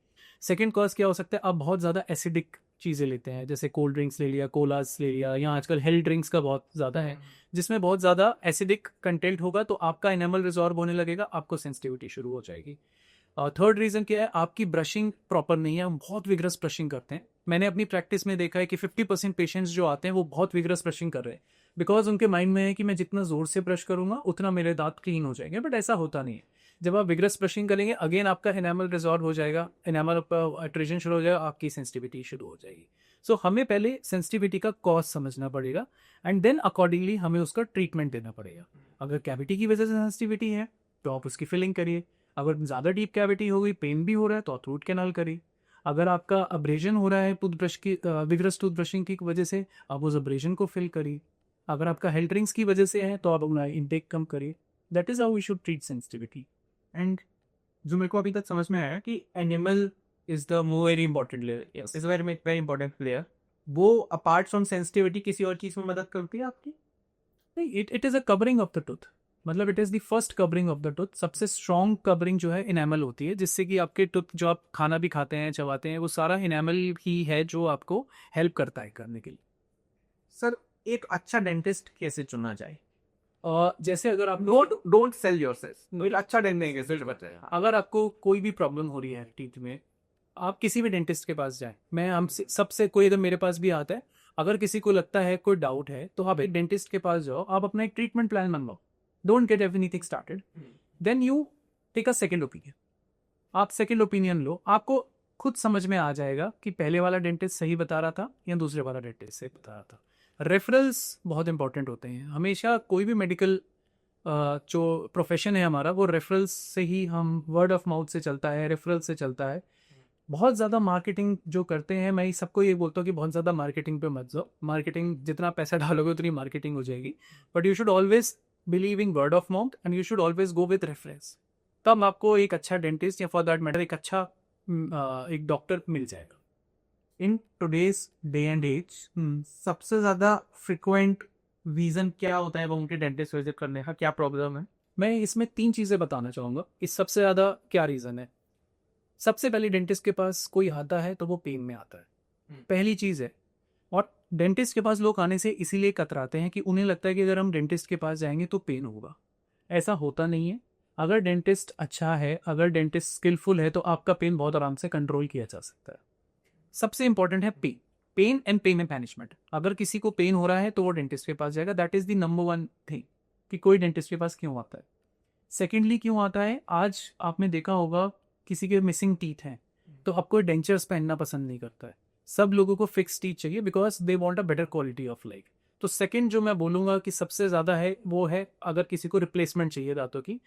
सेकंड कॉज क्या हो सकता है? आप बहुत ज़्यादा एसिडिक चीज़ें लेते हैं, जैसे कोल्ड ड्रिंक्स ले लिया, कोलास ले लिया, या आजकल हेल्थ ड्रिंक्स का बहुत ज़्यादा है, जिसमें बहुत ज़्यादा एसिडिक कंटेंट होगा, तो आपका एनामल रिजॉर्ब होने लगेगा, आपको सेंसिटिविटी शुरू हो जाएगी। और थर्ड रीज़न क्या है? आपकी ब्रशिंग प्रॉपर नहीं है, हम बहुत विग्रस ब्रशिंग करते हैं। मैंने अपनी प्रैक्टिस में देखा है कि 50% पेशेंट्स जो आते हैं वो बहुत विग्रस ब्रशिंग कर रहे हैं, बिकॉज उनके माइंड में है कि मैं जितना ज़ोर से ब्रश करूंगा उतना मेरे दांत क्लीन हो जाएंगे, बट ऐसा होता नहीं है। जब आप विग्रस ब्रशिंग करेंगे, अगेन आपका एनामल रिजॉर्व हो जाएगा, एनामल अट्रेजन शुरू हो जाएगा, आपकी सेंसिटिविटी शुरू हो जाएगी। सो हमें पहले सेंसिटिविटी का कॉज समझना पड़ेगा, एंड देन अकॉर्डिंगली हमें उसका ट्रीटमेंट देना पड़ेगा। अगर कैविटी की वजह से सेंसिटिविटी है तो आप उसकी फिलिंग करिए। अगर ज़्यादा डीप कैविटी हो गई, पेन भी हो रहा है, तो आप रूट कैनाल करिए। अगर आपका अब्रेजन हो रहा है टूथब्रश की विग्रस टूथब्रशिंग की वजह से, आप उस अब्रेजन को फिल करिए। अगर आपका हेल्थ ड्रिंक्स की वजह से है तो आप अपना इनटेक कम करिए। That is how we should treat sensitivity. And जो मेरे को अभी तक समझ में आया कि enamel is the very important layer, Yes. Is very very important layer. वो अपार्ट फ्रॉम सेंसिटिविटी किसी और चीज में मदद करती है आपकी? नहीं, it is a covering of the tooth, मतलब it is the first covering of the tooth. सबसे स्ट्रॉन्ग कवरिंग जो है इनेमल होती है, जिससे कि आपके टूथ जो आप खाना भी खाते हैं, चबाते हैं, वो सारा इनेमल ही है जो आपको हेल्प करता है करने के लिए। सर, एक अच्छा डेंटिस्ट कैसे चुना जाए? और जैसे अगर आप डोंट डोंट सेल योरसेल्फ, एक अच्छा डेंटिस्ट कैसे बताया? अगर आपको कोई भी प्रॉब्लम हो रही है टीथ में, आप किसी भी डेंटिस्ट के पास जाएं। मैं हमसे सबसे, कोई अगर मेरे पास भी आता है, अगर किसी को लगता है कोई डाउट है, तो आप एक डेंटिस्ट के पास जाओ, आप अपना एक ट्रीटमेंट प्लान बनवाओ। Don't get everything started, then you take a second opinion. आप सेकेंड ओपिनियन लो, आपको खुद समझ में आ जाएगा कि पहले वाला डेंटिस्ट सही बता रहा था या दूसरे वाला डेंटिस्ट सही बता रहा था। रेफरल्स बहुत इंपॉर्टेंट होते हैं हमेशा। कोई भी मेडिकल जो प्रोफेशन है हमारा, वो रेफरल्स से ही, हम वर्ड ऑफ माउथ से चलता है, रेफरल से चलता है। बहुत ज़्यादा मार्केटिंग जो करते हैं, मैं सबको ये बोलता हूँ कि बहुत ज़्यादा मार्केटिंग पे मत जाओ। मार्केटिंग जितना पैसा डालोगे उतनी मार्केटिंग हो जाएगी, but you should always believe in word of mouth, and you should always go with reference. तब आपको एक अच्छा डेंटिस्ट या फॉर दैट मैटर एक अच्छा एक डॉक्टर मिल जाएगा। In today's day and age सबसे ज्यादा फ्रिक्वेंट रीजन क्या होता है वो उनके डेंटिस्ट विजिट करने का? क्या प्रॉब्लम है? मैं इसमें 3 चीज़ें बताना चाहूँगा, इस सबसे ज़्यादा क्या रीज़न है। सबसे पहले, डेंटिस्ट के पास कोई आता है तो वो पेन में आता है, पहली चीज़ है। और डेंटिस्ट के पास लोग आने से इसीलिए कतराते हैं कि उन्हें लगता है कि अगर हम डेंटिस्ट के पास जाएंगे तो पेन होगा। ऐसा होता नहीं है। अगर डेंटिस्ट अच्छा है, अगर डेंटिस्ट स्किलफुल है, तो आपका पेन बहुत आराम से कंट्रोल किया जा सकता है। सबसे इंपॉर्टेंट है pain, pain and pain management. अगर किसी को पेन हो रहा है तो वो डेंटिस्ट के पास जाएगा। That is the number 1 thing कि कोई डेंटिस्ट के पास क्यों आता है। सेकेंडली, क्यों आता है, आज आपने देखा होगा किसी के मिसिंग टीथ हैं तो आपको डेंचर्स पहनना पसंद नहीं करता है। सब लोगों को फिक्स टीथ चाहिए, because they want a better quality of life. तो सेकंड जो मैं बोलूँगा कि सबसे ज़्यादा है, वो है अगर किसी को रिप्लेसमेंट चाहिए दांतों की।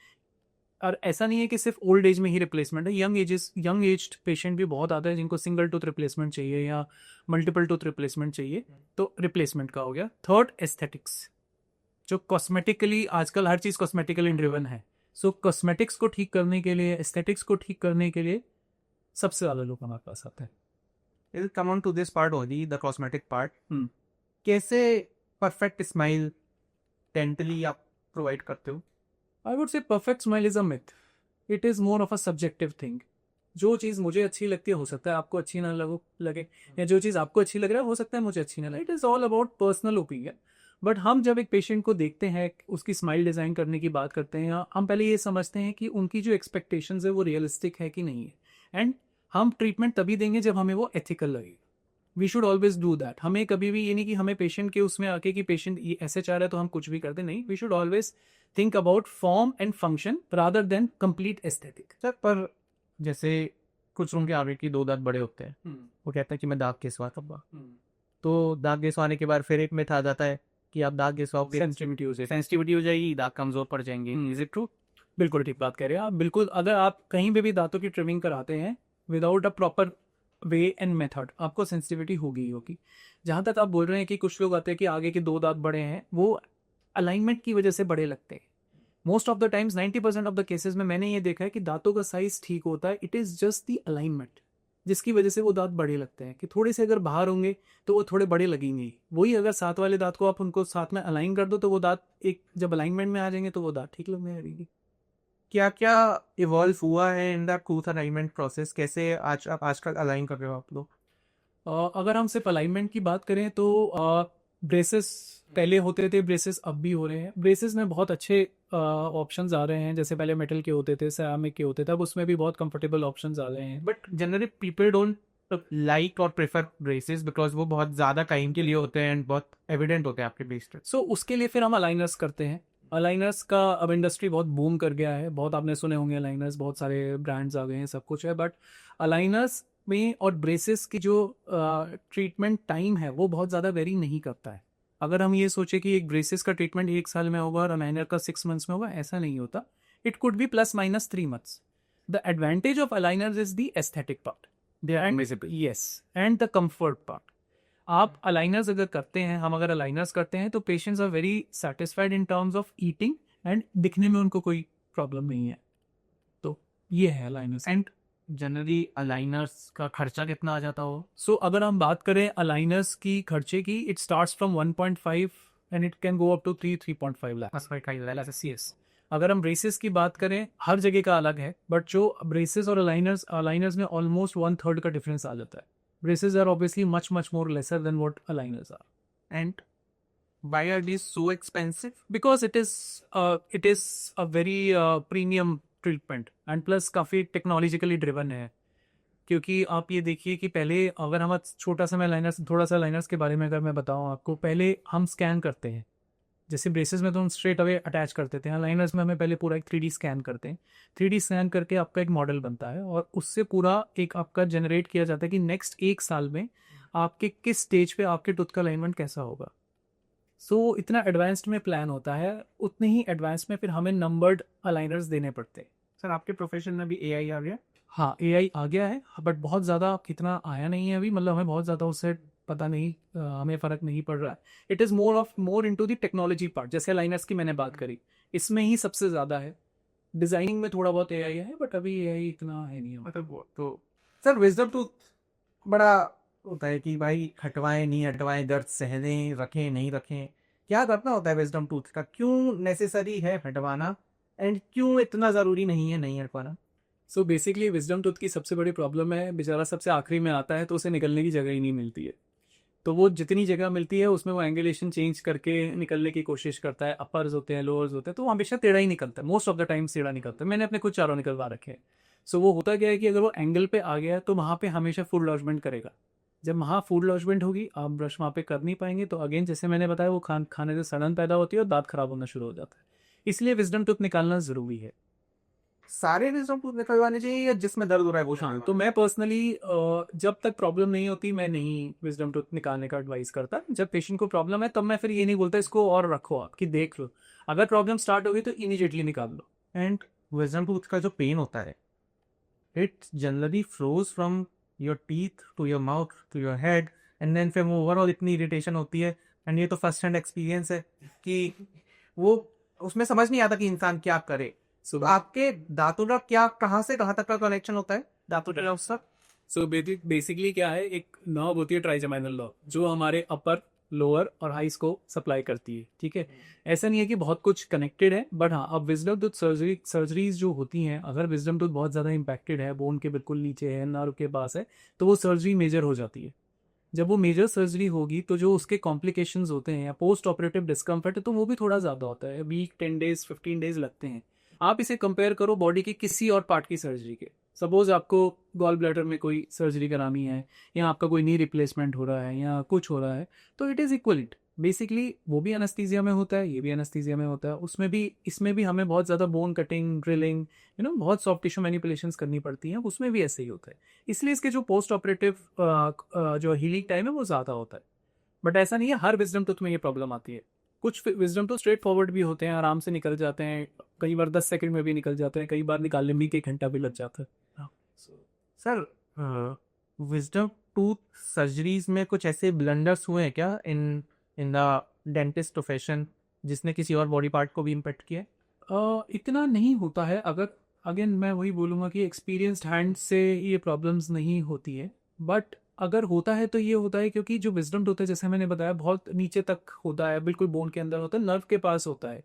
और ऐसा नहीं है कि सिर्फ ओल्ड एज में ही रिप्लेसमेंट है, यंग एज्ड पेशेंट भी बहुत आते हैं जिनको सिंगल टूथ रिप्लेसमेंट चाहिए या मल्टीपल टूथ रिप्लेसमेंट चाहिए, तो रिप्लेसमेंट का हो गया। थर्ड, एस्थेटिक्स, जो कॉस्मेटिकली, आजकल हर चीज़ कॉस्मेटिकली ड्रिवन है। सो कॉस्मेटिक्स को ठीक करने के लिए, एस्थेटिक्स को ठीक करने के लिए सबसे ज़्यादा लोग हमारे पास आते हैं। We'll come on to this part only, the cosmetic part. कैसे परफेक्ट स्माइल डेंटली आप प्रोवाइड करते हो? आई वुड से perfect smile is a myth. It is more of a subjective thing. जो चीज़ मुझे अच्छी लगती है, हो सकता है आपको अच्छी ना लगे, या जो चीज़ आपको अच्छी लग रहा है हो सकता है मुझे अच्छी ना लगे। It is all about personal opinion. But हम जब एक पेशेंट को देखते हैं, उसकी स्माइल डिज़ाइन करने की बात करते हैं, हम पहले ये समझते हैं कि उनकी जो एक्सपेक्टेशंस है वो रियलिस्टिक है कि नहीं है। एंड हम ट्रीटमेंट तभी देंगे जब हमें वो एथिकल लगेगा। We should always do that. हमें कभी भी ये नहीं कि हमें पेशेंट के उसमें आके कि पेशेंट ये ऐसे चाह रहा है तो हम कुछ भी करते नहीं। We should always think about form and function rather than complete aesthetic. Sir, पर जैसे कुछ लोगों के आगे की 2 दांत बड़े होते हैं, वो कहते हैं कि मैं दांत घिसवा दूंगा, तो दांत घिसवाने के बाद फिर एक मिथ आ जाता है कि आप दांत घिसवाओगे, सेंसिटिविटी हो जाएगी, दांत कमजोर पड़ जाएंगे। Is it true? बिल्कुल ठीक बात कह रहे हैं आप। बिल्कुल, अगर आप कहीं पे भी दांतों की ट्रिमिंग कराते हैं without a proper way and method, आपको सेंसिटिविटी होगी ही होगी। जहाँ तक आप बोल रहे हैं कि कुछ लोग आते हैं कि आगे के 2 दांत बड़े हैं, वो अलाइनमेंट की वजह से बड़े लगते हैं। Most of the times 90% of the cases में मैंने ये देखा है कि दांतों का साइज ठीक होता है, it is just the alignment. जिसकी वजह से वो दांत बड़े लगते हैं, कि थोड़े से अगर बाहर होंगे तो वो थोड़े बड़े लगेंगे ही। वही अगर साथ वाले दांत को आप उनको साथ में अलाइन कर दो तो वो दांत एक जब अलाइनमेंट में आ जाएंगे तो वो दांत ठीक लगने लगेगी। क्या क्या इवॉल्व हुआ है in the tooth alignment process? कैसे आप आजकल अलाइन कर रहे हो आप लोग? अगर हम सिर्फ अलाइनमेंट की बात करें तो ब्रेसेस पहले होते थे, ब्रेसेस अब भी हो रहे हैं। ब्रेसेस में बहुत अच्छे ऑप्शंस आ रहे हैं, जैसे पहले मेटल के होते थे, सेरामिक के होते थे, अब उसमें भी बहुत कंफर्टेबल ऑप्शंस आ रहे हैं। But generally people don't like और प्रेफर ब्रेसेस बिकॉज वो बहुत ज़्यादा टाइम के लिए होते हैं एंड बहुत एविडेंट होते हैं आपके बेस पे। सो उसके लिए फिर हम अलाइनर्स करते हैं। अलाइनर्स का अब इंडस्ट्री बहुत बूम कर गया है, बहुत आपने सुने होंगे अलाइनर्स, बहुत सारे ब्रांड्स आ गए हैं, सब कुछ है। बट अलाइनर्स में और ब्रेसेस की जो ट्रीटमेंट टाइम है वो बहुत ज़्यादा वेरी नहीं करता है। अगर हम ये सोचे कि एक ब्रेसेस का ट्रीटमेंट 1 साल में होगा और अलाइनर का 6 मंथ्स में होगा, ऐसा नहीं होता। It could be +- 3 months। The advantage of aligners is the aesthetic part, yes, and the comfort part. आप अलाइनर्स अगर करते हैं, हम अगर अलाइनर्स करते हैं तो patients are very satisfied in terms of eating and दिखने में उनको कोई प्रॉब्लम नहीं है। तो ये है अलाइनर्स। एंड जनरली अलाइनर्स का खर्चा कितना आ जाता हो? सो अगर हम बात करें अलाइनर्स की खर्चे की, it starts from 1.5 and it can go up to 3.5 lakh. सीएस। अगर हम ब्रेसेस की बात करें, हर जगह का अलग है, बट जो ब्रेसेस और अलाइनर्स में ऑलमोस्ट 1/3 का डिफरेंस आ जाता है। Braces are obviously much more lesser than what aligners are. And why are these so expensive? Because it is a very premium treatment and plus काफ़ी टेक्नोलॉजिकली ड्रिवन है। क्योंकि आप ये देखिए कि पहले अगर हम छोटा सा मैं लाइनर्स थोड़ा सा लाइनर्स के बारे में अगर मैं बताऊं आपको, पहले हम स्कैन करते हैं। जैसे ब्रेसेस में तो हम स्ट्रेट अवे अटैच कर देते हैं, लाइनर्स में हमें पहले पूरा एक 3D स्कैन करते हैं। 3D स्कैन करके आपका एक मॉडल बनता है और उससे पूरा एक आपका जनरेट किया जाता है कि नेक्स्ट 1 साल में आपके किस स्टेज पे आपके टूथ का अलाइनमेंट कैसा होगा। सो इतना एडवांस्ड में प्लान होता है, उतने ही एडवांस में फिर हमें नंबर्ड अलाइनर्स देने पड़ते हैं। सर आपके प्रोफेशन में भी एआई आ गया? हाँ, एआई आ गया है, बट बहुत ज़्यादा कितना आया नहीं है अभी, मतलब हमें बहुत ज़्यादा उससे पता नहीं, हमें फ़र्क नहीं पड़ रहा है। It is more into the technology part, जैसे लाइनर्स की मैंने बात करी, इसमें ही सबसे ज़्यादा है। डिज़ाइनिंग में थोड़ा बहुत एआई है, बट अभी एआई इतना है नहीं। मतलब वो तो सर विजडम टूथ बड़ा होता है कि भाई हटवाएं नहीं हटवाएं, दर्द सहने रखें नहीं रखें, क्या करना होता है विजडम टूथ का? क्यों नेसेसरी है हटवाना एंड क्यों इतना ज़रूरी नहीं है नहीं हटवाना? सो बेसिकली विजडम टूथ की सबसे बड़ी प्रॉब्लम है, बेचारा सबसे आखिरी में आता है तो उसे निकलने की जगह ही नहीं मिलती है। तो वो जितनी जगह मिलती है उसमें वो एंगुलेशन चेंज करके निकलने की कोशिश करता है। अपर्स होते हैं, लोअर्स होते हैं, तो वो हमेशा टेढ़ा ही निकलता है, मोस्ट ऑफ द टाइम टेढ़ा निकलता है। मैंने अपने कुछ चारों निकलवा रखे हैं। सो वो होता क्या है कि अगर वो एंगल पे आ गया तो वहाँ पे हमेशा फूड लॉजमेंट करेगा। जब वहाँ फूड लॉजमेंट होगी, आप ब्रश वहाँ पे कर नहीं पाएंगे, तो अगेन जैसे मैंने बताया, वो खाने से सड़न पैदा होती है और दांत खराब होना शुरू हो जाता है। इसलिए विजडम टूथ निकालना ज़रूरी है। सारे विजडम टूथ निकलवाने चाहिए या जिसमें दर्द हो रहा है वो शामिल? तो मैं पर्सनली जब तक प्रॉब्लम नहीं होती मैं नहीं विजडम टूथ निकालने का एडवाइस करता। जब पेशेंट को प्रॉब्लम है तब मैं फिर ये नहीं बोलता इसको और रखो आप कि देख लो। अगर प्रॉब्लम स्टार्ट होगी तो इमीडिएटली निकाल लो। एंड विजडम टूथ का जो पेन होता है, it generally flows from your teeth to your mouth to your head and then फिर वो ओवरऑल इतनी इरिटेशन होती है। एंड ये तो फर्स्ट हैंड एक्सपीरियंस है कि वो उसमें समझ नहीं आता कि इंसान क्या करे। सो तो आपके दांतों का क्या कहाँ से कहाँ तक का कनेक्शन होता है दांतों का उसका? सो बेसिकली क्या है, एक नर्व होती है ट्राइजेमिनल नर्व, जो हमारे अपर, लोअर और हाइस को सप्लाई करती है। ठीक है, ऐसा नहीं है कि बहुत कुछ कनेक्टेड है, बट हाँ, अब विजडम टूथ सर्जरीज जो होती हैं, अगर विजडम टूथ बहुत ज़्यादा इंपैक्टेड है, बोन के बिल्कुल नीचे है, नर्व के पास है, तो वो सर्जरी मेजर हो जाती है। जब वो मेजर सर्जरी होगी तो जो उसके कॉम्प्लिकेशंस होते हैं या पोस्ट ऑपरेटिव डिस्कम्फर्ट, तो वो भी थोड़ा ज़्यादा होता है। वीक 10 डेज 15 डेज लगते हैं। आप इसे कंपेयर करो बॉडी के किसी और पार्ट की सर्जरी के। सपोज आपको गॉल ब्लैडर में कोई सर्जरी करानी है, या आपका कोई नी रिप्लेसमेंट हो रहा है, या कुछ हो रहा है, तो इट इज़ इक्वलिट। बेसिकली वो भी एनेस्थीसिया में होता है, ये भी एनेस्थीसिया में होता है। उसमें भी, इसमें भी हमें बहुत ज़्यादा बोन कटिंग, ड्रिलिंग, बहुत सॉफ्ट टिश्यू मैनिपुलेशंस करनी पड़ती हैं। उसमें भी ऐसे ही होता है। इसलिए इसके जो पोस्ट ऑपरेटिव जो हीलिंग टाइम है वो ज़्यादा होता है। बट ऐसा नहीं है हर विजडम टूथ में ये प्रॉब्लम आती है। कुछ विजडम टूथ स्ट्रेट फॉरवर्ड भी होते हैं, आराम से निकल जाते हैं, कई बार 10 सेकंड में भी निकल जाते हैं, कई बार निकालने में 1 घंटा भी लग जाता है। सर विजडम टूथ सर्जरीज में कुछ ऐसे ब्लंडर्स हुए हैं क्या इन इन द डेंटिस्ट प्रोफेशन जिसने किसी और बॉडी पार्ट को भी इम्पेक्ट किया है? इतना नहीं होता है। अगर अगेन मैं वही बोलूँगा कि एक्सपीरियंस्ड हैंड से ये प्रॉब्लम्स नहीं होती है, बट अगर होता है तो ये होता है क्योंकि जो विजडम होता है जैसे मैंने बताया बहुत नीचे तक होता है, बिल्कुल बोन के अंदर होता है, नर्व के पास होता है।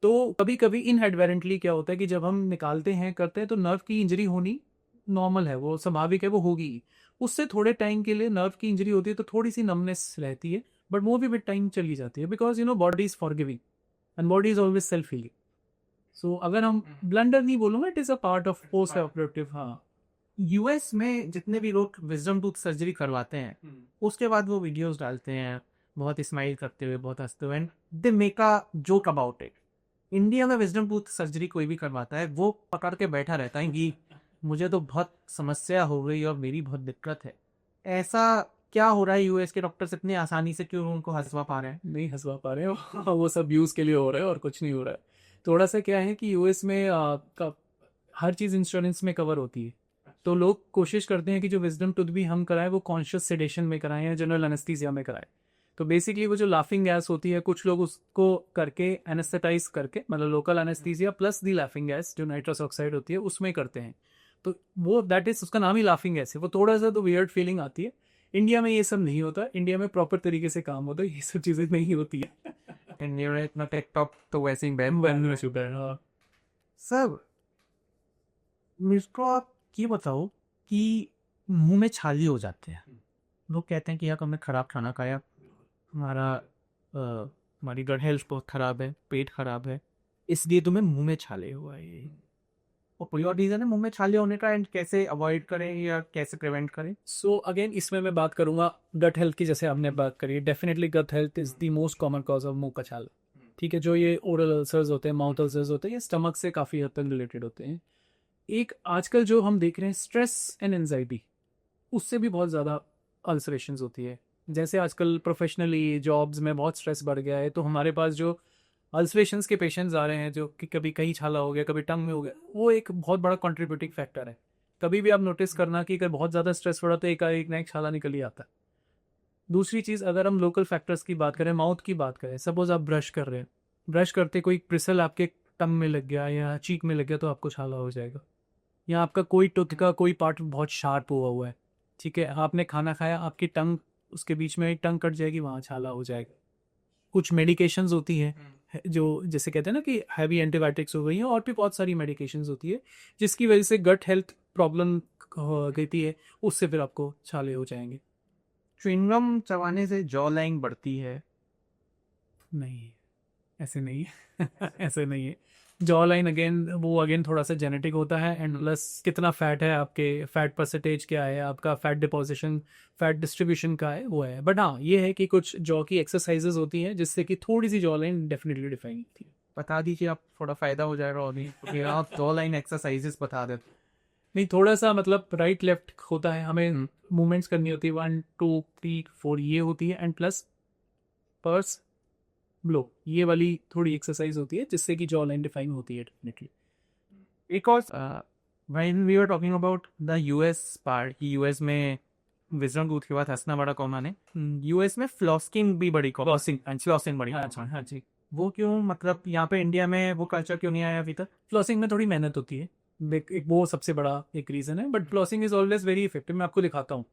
तो कभी कभी इनएडवेरेंटली क्या होता है कि जब हम निकालते हैं करते हैं तो नर्व की इंजरी होनी नॉर्मल है, वो स्वाभाविक है, वो होगी ही। उससे थोड़े टाइम के लिए नर्व की इंजरी होती है तो थोड़ी सी नमनेस रहती है, बट वो भी विद टाइम चली जाती है, because body is forgiving and body is always self healing. So अगर हम ब्लंडर नहीं बोलूंगा, it is a part of post operative. हाँ। यूएस में जितने भी लोग विजडम टूथ सर्जरी करवाते हैं उसके बाद वो वीडियोस डालते हैं बहुत स्माइल करते हुए, बहुत हंसते हुए, and they make a joke about it. India में विजडम टूथ सर्जरी कोई भी करवाता है वो पकड़ के बैठा रहता है कि मुझे तो बहुत समस्या हो गई और मेरी बहुत दिक्कत है। ऐसा क्या हो रहा है? यूएस के डॉक्टर्स इतनी आसानी से क्यों उनको हंसवा पा रहे हैं? नहीं हंसवा पा रहे हो वो सब व्यूज के लिए हो रहा है और कुछ नहीं हो रहा है। थोड़ा सा क्या है कि यूएस में हर चीज़ इंश्योरेंस में कवर होती है, तो लोग कोशिश करते हैं कि जो विजडम टूथ भी हम कराएं वो कॉन्शियस सेडेशन में कराएं या जनरल एनेस्थीसिया में कराएं। तो बेसिकली वो जो लाफिंग गैस होती है कुछ लोग उसको करके एनेस्थेटाइज करके, मतलब लोकल एनेस्थीसिया प्लस दी लाफिंग गैस जो नाइट्रस ऑक्साइड होती है उसमें करते हैं। तो वो दैट इज, उसका नाम ही लाफिंग गैस है, वो थोड़ा सा तो वियर्ड फीलिंग आती है। इंडिया में ये सब नहीं होता, इंडिया में प्रॉपर तरीके से काम होता है, ये सब चीज़ें नहीं होती है। इंडिया इतना टेकटॉक तो वैसे ही बन चुका है, हाँ। सर मेरे को आप ये बताओ कि मुंह में छाले हो जाते हैं, लोग कहते हैं कि यार हमने खराब खाना खाया, हमारा हमारी गट हेल्थ बहुत खराब है, पेट खराब है, इसलिए तुम्हें मुंह में छाले हुआ है। ये और कोई और रीजन है मुंह में छाले होने का, एंड कैसे अवॉइड करें या कैसे प्रिवेंट करें? सो अगेन इसमें मैं बात करूंगा गट हेल्थ की, जैसे हमने बात करी, definitely gut health is the most common cause of मुंह का छाला। ठीक है, जो ये ओरल अल्सर्स होते हैं, माउथ अल्सर्स होते हैं, ये स्टमक से काफ़ी हद तक रिलेटेड होते हैं। एक आजकल जो हम देख रहे हैं स्ट्रेस एंड एनजाइटी, उससे भी बहुत ज़्यादा अल्सरेशंस होती है। जैसे आजकल प्रोफेशनली जॉब्स में बहुत स्ट्रेस बढ़ गया है, तो हमारे पास जो अल्सरेशंस के पेशेंट्स आ रहे हैं जो कि कभी कहीं छाला हो गया, कभी टंग में हो गया, वो एक बहुत बड़ा कंट्रीब्यूटिंग फैक्टर है। कभी भी आप नोटिस करना कि अगर बहुत ज़्यादा स्ट्रेस हो रहा तो एक ना एक छाला निकल ही आता है। दूसरी चीज़, अगर हम लोकल फैक्टर्स की बात करें, माउथ की बात करें, सपोज आप ब्रश कर रहे हैं, ब्रश करते कोई ब्रिसल आपके टंग में लग गया या चीक में लग गया तो आपको छाला हो जाएगा। या आपका कोई टूथ का कोई पार्ट बहुत शार्प हुआ है, ठीक है, आपने खाना खाया, आपकी टंग उसके बीच में टंग कट जाएगी, वहाँ छाला हो जाएगा। कुछ मेडिकेशंस होती हैं जो जैसे कहते हैं ना कि हैवी एंटीबायोटिक्स हो गई हैं, और भी बहुत सारी मेडिकेशंस होती है जिसकी वजह से गट हेल्थ प्रॉब्लम गई है, उससे फिर आपको छाले हो जाएंगे। च्युइंगम चबाने से जॉ लाइन बढ़ती है? नहीं, ऐसे नहीं है ऐसे नहीं है। जॉ लाइन अगेन थोड़ा सा जेनेटिक होता है, एंड प्लस कितना फैट है आपके, फैट परसेंटेज क्या है आपका, फैट डिपोजिशन, फैट डिस्ट्रीब्यूशन का है वो है। बट हाँ ये है कि कुछ जॉ की एक्सरसाइजेज होती हैं जिससे कि थोड़ी सी जॉ लाइन डेफिनेटली डिफाइन होती है। बता दीजिए, आप थोड़ा फायदा हो जाएगा। और नहीं क्योंकि आप जॉ लाइन एक्सरसाइजेस बता देते। नहीं, थोड़ा सा मतलब राइट लेफ्ट होता है, हमें मूवमेंट्स करनी होती है, 1 2 3 4 ये होती है, एंड प्लस पर्स ब्लो, ये वाली थोड़ी एक्सरसाइज होती है जिससे कि जॉ लाइन डिफाइन होती है definitely. Because when we are talking about the US part, कि यूएस में विजडम टूथ के बाद हंसना बड़ा कॉमन है, यूएस में फ्लॉसिंग भी बड़ी कॉमन। फ्लॉसिंग बड़ी हाँ common है। हाँ जी। वो क्यों, मतलब यहाँ पे इंडिया में वो कल्चर क्यों नहीं आया अभी तक? फ्लॉसिंग में थोड़ी मेहनत होती है, एक वो सबसे बड़ा एक रीज़न है, but flossing is always very effective. मैं आपको दिखाता हूँ।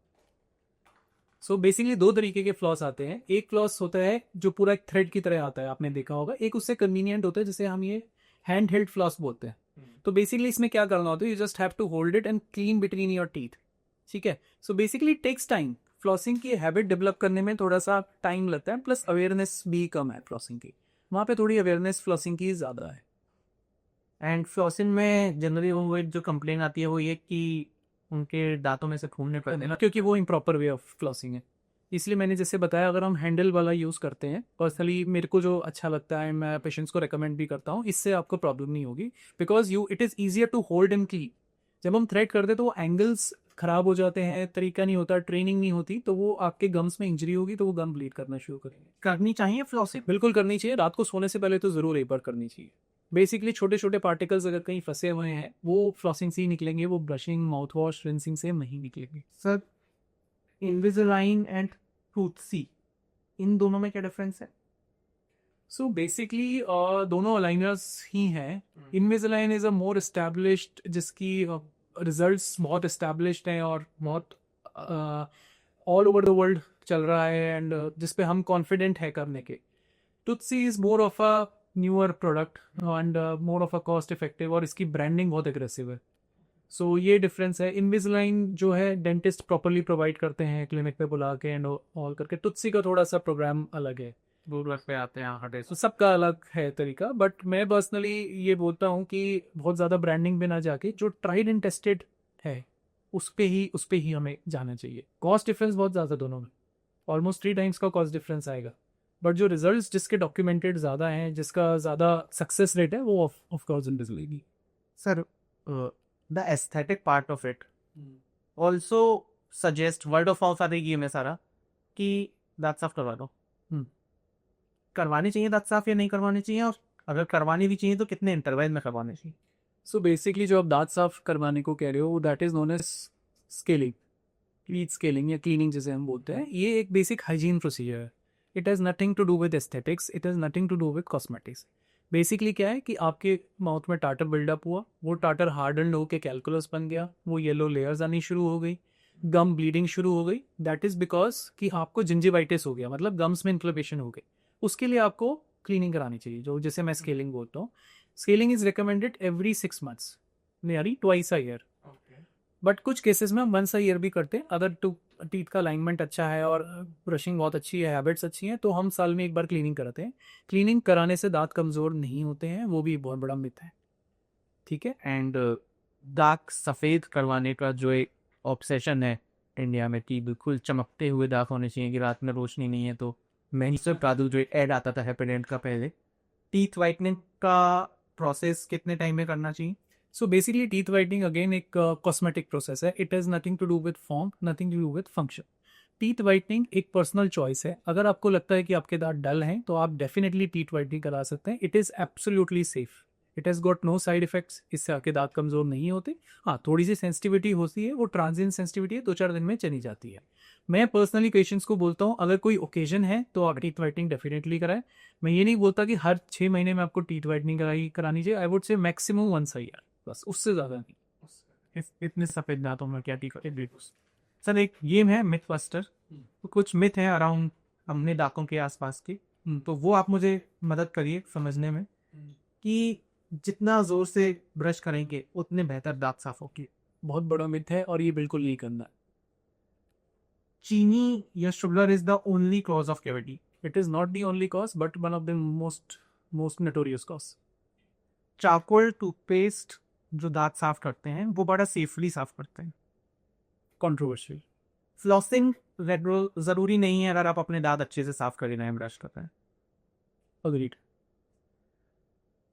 सो बेसिकली दो तरीके के फ्लॉस आते हैं। एक फ्लॉस होता है जो पूरा एक थ्रेड की तरह आता है, आपने देखा होगा। एक उससे कन्वीनियंट होता है जिसे हम ये हैंड हेल्ड फ्लॉस बोलते हैं। तो बेसिकली इसमें क्या करना होता है, you just have to hold it and clean between your teeth. ठीक है, so basically takes time. Flossing की हैबिट डेवलप करने में थोड़ा सा टाइम लगता है, प्लस अवेयरनेस भी कम है फ्लॉसिंग की, वहाँ पे थोड़ी अवेयरनेस फ्लॉसिंग की ज़्यादा है। एंड फ्लॉसिंग में जनरली वो एक जो कंप्लेन आती है वो ये कि उनके दांतों में से खून निकलते हैं। क्योंकि वो इम्प्रॉपर वे ऑफ फ्लॉसिंग है। इसलिए मैंने जैसे बताया, अगर हम हैंडल वाला यूज़ करते हैं, पर्सनली मेरे को जो अच्छा लगता है, मैं पेशेंट्स को रेकमेंड भी करता हूँ, इससे आपको प्रॉब्लम नहीं होगी, because you it is easier to hold and clean. जब हम थ्रेड करते हैं तो वो एंगल्स खराब हो जाते हैं, तरीका नहीं होता, ट्रेनिंग नहीं होती, तो वो आपके गम्स में इंजरी होगी, तो वो गम ब्लीड करना शुरू करेंगे। करनी चाहिए फ्लॉसिंग? बिल्कुल करनी चाहिए, रात को सोने से पहले तो ज़रूर एक बार करनी चाहिए। बेसिकली छोटे छोटे पार्टिकल्स अगर कहीं फंसे हुए हैं वो फ्लॉसिंग से ही निकलेंगे, वो ब्रशिंग, माउथ वॉश, रिंसिंग से नहीं निकलेंगे। सर, इनविजिलाइन एंड टूथ सी, इन दोनों में क्या डिफरेंस है? सो बेसिकली दोनों अलाइनर्स ही हैं. इनविजिलाइन इज़ अ मोर एस्टैब्लिश्ड, जिसकी रिजल्ट्स बहुत एस्टैब्लिश्ड हैं और बहुत ऑल ओवर द वर्ल्ड चल रहा है, एंड जिस पे हम कॉन्फिडेंट है करने के. Toothsi is more of a newer product and more of a cost effective, और इसकी ब्रांडिंग बहुत एग्रेसिव है. सो ये डिफरेंस है. इनविजिलाइन जो है डेंटिस्ट प्रॉपरली प्रोवाइड करते हैं क्लिनिक पे बुला के एंड ऑल करके. टुत्सी का थोड़ा सा प्रोग्राम अलग है, दूर पे आते हैं हटे. तो सबका अलग है तरीका. बट मैं पर्सनली ये बोलता हूँ कि बहुत ज़्यादा ब्रांडिंग में ना जाके जो ट्राइड एंड टेस्टेड है उस पे ही हमें जाना चाहिए. कॉस्ट डिफरेंस बहुत ज़्यादा दोनों में, ऑलमोस्ट 3 टाइम्स का कॉस्ट डिफरेंस आएगा. बट जो रिजल्ट्स जिसके डॉक्यूमेंटेड ज़्यादा हैं, जिसका ज़्यादा सक्सेस रेट है, वो ऑफ कोर्स इनविजिलेगी. Sir, the aesthetic part of it also suggest, word of mouth आती है में सारा कि दांत साफ करवा दो. करवानी चाहिए दांत साफ या नहीं करवानी चाहिए, और अगर करवानी भी चाहिए तो कितने इंटरवल में करवानी चाहिए? सो बेसिकली जो आप दांत साफ करवाने को कह रहे हो, that is known as scaling, teeth scaling या क्लीनिंग जिसे हम बोलते हैं. ये एक बेसिक हाइजीन प्रोसीजर है. It has nothing to do with aesthetics, it has nothing to do with cosmetics. Basically क्या है कि आपके माउथ में टाटर बिल्डअप हुआ, वो टाटर हार्डन हो के कैलकुलस बन गया, वो येलो लेयर्स आनी शुरू हो गई, गम ब्लीडिंग शुरू हो गई. दैट इज़ बिकॉज कि आपको जिंजिवाइटिस हो गया, मतलब गम्स में इन्फ्लेमेशन हो गई. उसके लिए आपको क्लीनिंग करानी चाहिए, जो जिसे मैं स्केलिंग बोलता हूँ. Scaling is recommended every 6 months, nearly twice a year. But कुछ केसेस में हम वंस अ ईयर भी करते हैं. अगर टीथ का अलाइनमेंट अच्छा है और ब्रशिंग बहुत अच्छी है, हैबिट्स अच्छी हैं, तो हम साल में एक बार क्लीनिंग कराते हैं. क्लीनिंग कराने से दांत कमज़ोर नहीं होते हैं, वो भी बहुत बड़ा मिथ है. ठीक है. एंड दांत सफ़ेद करवाने का जो एक ऑब्सेशन है इंडिया में कि बिल्कुल चमकते हुए दांत होने चाहिए, कि रात में रोशनी नहीं है तो मैं ही सब बता दूँ, जो एड आता था हैप्पीडेंट का पहले, टीथ वाइटनिंग का प्रोसेस कितने टाइम में करना चाहिए? So basically teeth whitening again एक कॉस्मेटिक प्रोसेस है. It has nothing to do with form, nothing to do with function. Teeth whitening एक पर्सनल चॉइस है. अगर आपको लगता है कि आपके दांत डल हैं, तो आप डेफिनेटली टीथ वाइटनिंग करा सकते हैं. It is absolutely safe. It has got no side effects. इससे आपके दांत कमज़ोर नहीं होते. हाँ, थोड़ी सी सेंसिटिविटी होती है, वो ट्रांजिएंट सेंसिटिविटी है, 2-4 दिन में चली जाती है. मैं पर्सनली पेशेंट्स को बोलता हूँ, अगर कोई ओकेजन है तो आप टीथ वाइटनिंग डेफिनेटली कराएं. मैं ये नहीं बोलता कि हर 6 महीने में आपको टीथ वाइटनिंग करानी चाहिए. I would say maximum once a year, बस, उससे ज़्यादा नहीं. इतने सफ़ेद दांतों में क्या टीथ? सर, एक गेम है मिथ बस्टर, तो कुछ मिथ है अराउंड अपने दांतों के आसपास की, तो वो आप मुझे मदद करिए समझने में कि जितना जोर से ब्रश करेंगे उतने बेहतर दांत साफ होगी. बहुत बड़ा मिथ है और ये बिल्कुल नहीं करना. चीनी या sugar is the only cause of cavity? It is not the only cause, but one of the most notorious cause. Charcoal toothpaste जो दांत साफ करते हैं वो बड़ा सेफली साफ करते हैं. कंट्रोवर्शियल. फ्लॉसिंग जरूरी नहीं है अगर आप अपने दांत अच्छे से साफ कर रहे हैं, ब्रश कर रहे हैं. अग्रीड.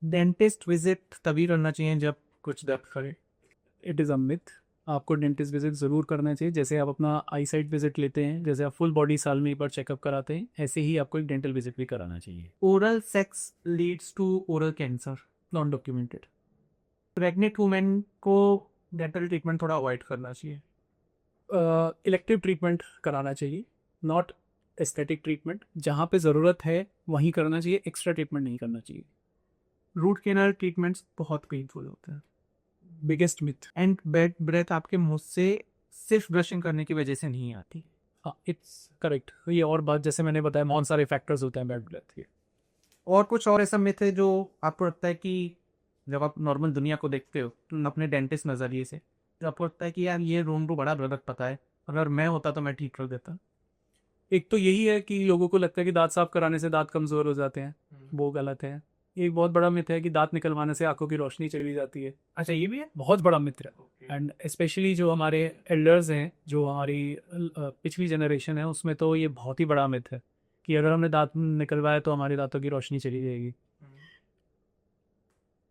डेंटिस्ट विजिट तभी करना चाहिए जब कुछ दर्द करे. It is a myth. आपको डेंटिस्ट विजिट ज़रूर करना चाहिए. जैसे आप अपना आई साइट विजिट लेते हैं, जैसे आप फुल बॉडी साल में एक बार चेकअप कराते हैं, ऐसे ही आपको एक डेंटल विजिट भी कराना चाहिए. Oral sex leads to oral cancer, non documented. Pregnant women को डेंटल ट्रीटमेंट थोड़ा अवॉइड करना चाहिए. इलेक्टिव ट्रीटमेंट कराना चाहिए, नॉट एस्थेटिक ट्रीटमेंट. जहाँ पे ज़रूरत है वहीं करना चाहिए, एक्स्ट्रा ट्रीटमेंट नहीं करना चाहिए. रूट कैनाल ट्रीटमेंट्स बहुत पेनफुल होते हैं. Biggest myth. And bad breath आपके मुंह से सिर्फ ब्रशिंग करने की वजह से नहीं आती. हाँ, इट्स करेक्ट. ये और बात, जैसे मैंने बताया, बहुत सारे फैक्टर्स होते हैं बैड ब्रेथ के. और कुछ और ऐसा मिथ है जो आपको लगता है कि जब आप नॉर्मल दुनिया को देखते हो तो अपने डेंटिस्ट नज़रिए से, तो आपको लगता है कि यार ये रूम को बड़ा गलत पता है, अगर मैं होता तो मैं ठीक कर देता? एक तो यही है कि लोगों को लगता है कि दांत साफ कराने से दांत कमज़ोर हो जाते हैं. वो गलत है. एक बहुत बड़ा मिथ है कि दांत निकलवाने से आंखों की रोशनी चली जाती है. अच्छा, ये भी है. बहुत बड़ा मिथ है. एंड स्पेशली जो हमारे एल्डर्स हैं, जो हमारी पिछली जनरेशन है, उसमें तो ये बहुत ही बड़ा मिथ है कि अगर हमने दांत निकलवाया तो हमारे दांतों की रोशनी चली जाएगी.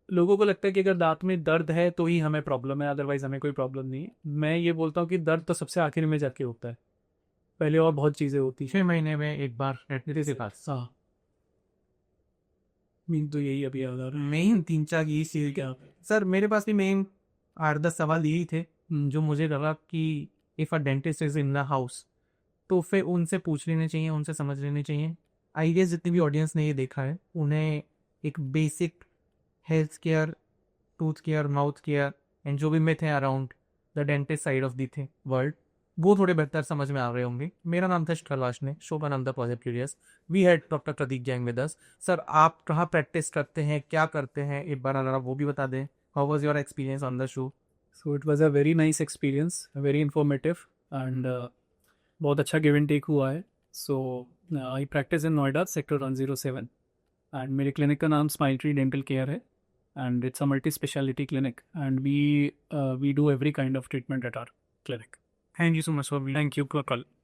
लोगों को लगता है कि अगर दांत में दर्द है तो ही हमें प्रॉब्लम है, अदरवाइज हमें कोई प्रॉब्लम नहीं है. मैं ये बोलता हूँ कि दर्द तो सबसे आखिर में जाके होता है, पहले और बहुत चीज़ें होती हैं. 6 महीने में एक बार डेंटिस्ट के पास. हाँ, मीन तो यही अभी याद आ रहा है. मेन 3-4 ये चीज़ क्या सर, मेरे पास भी मेन 8-10 सवाल यही थे जो मुझे लगा कि if a dentist is in the house तो फिर उनसे पूछ लेने चाहिए, उनसे समझ लेने चाहिए. आई गेस जितनी भी ऑडियंस ने ये देखा है उन्हें एक basic health care, tooth care, mouth care and जो भी मिथ है around the dentist side of the thing world, वो थोड़े बेहतर समझ में आ रहे होंगे। मेरा नाम था खरवाश ने, शो का नाम था positive curious. We had doctor Pradeep Jain with us. Sir आप कहाँ प्रैक्टिस करते हैं, क्या करते हैं, एक बार अगर आप वो भी बता दें। How was your experience on the show? So it was a very nice experience, very informative and बहुत अच्छा गिव एंड टेक हुआ है। So I practice in Noida sector 107 and मेरे क्लिनिक का नाम स्माइल ट्री डेंटल केयर है and it's a multi speciality clinic and we do every kind of treatment at our clinic. Thank you so much for thank you for call.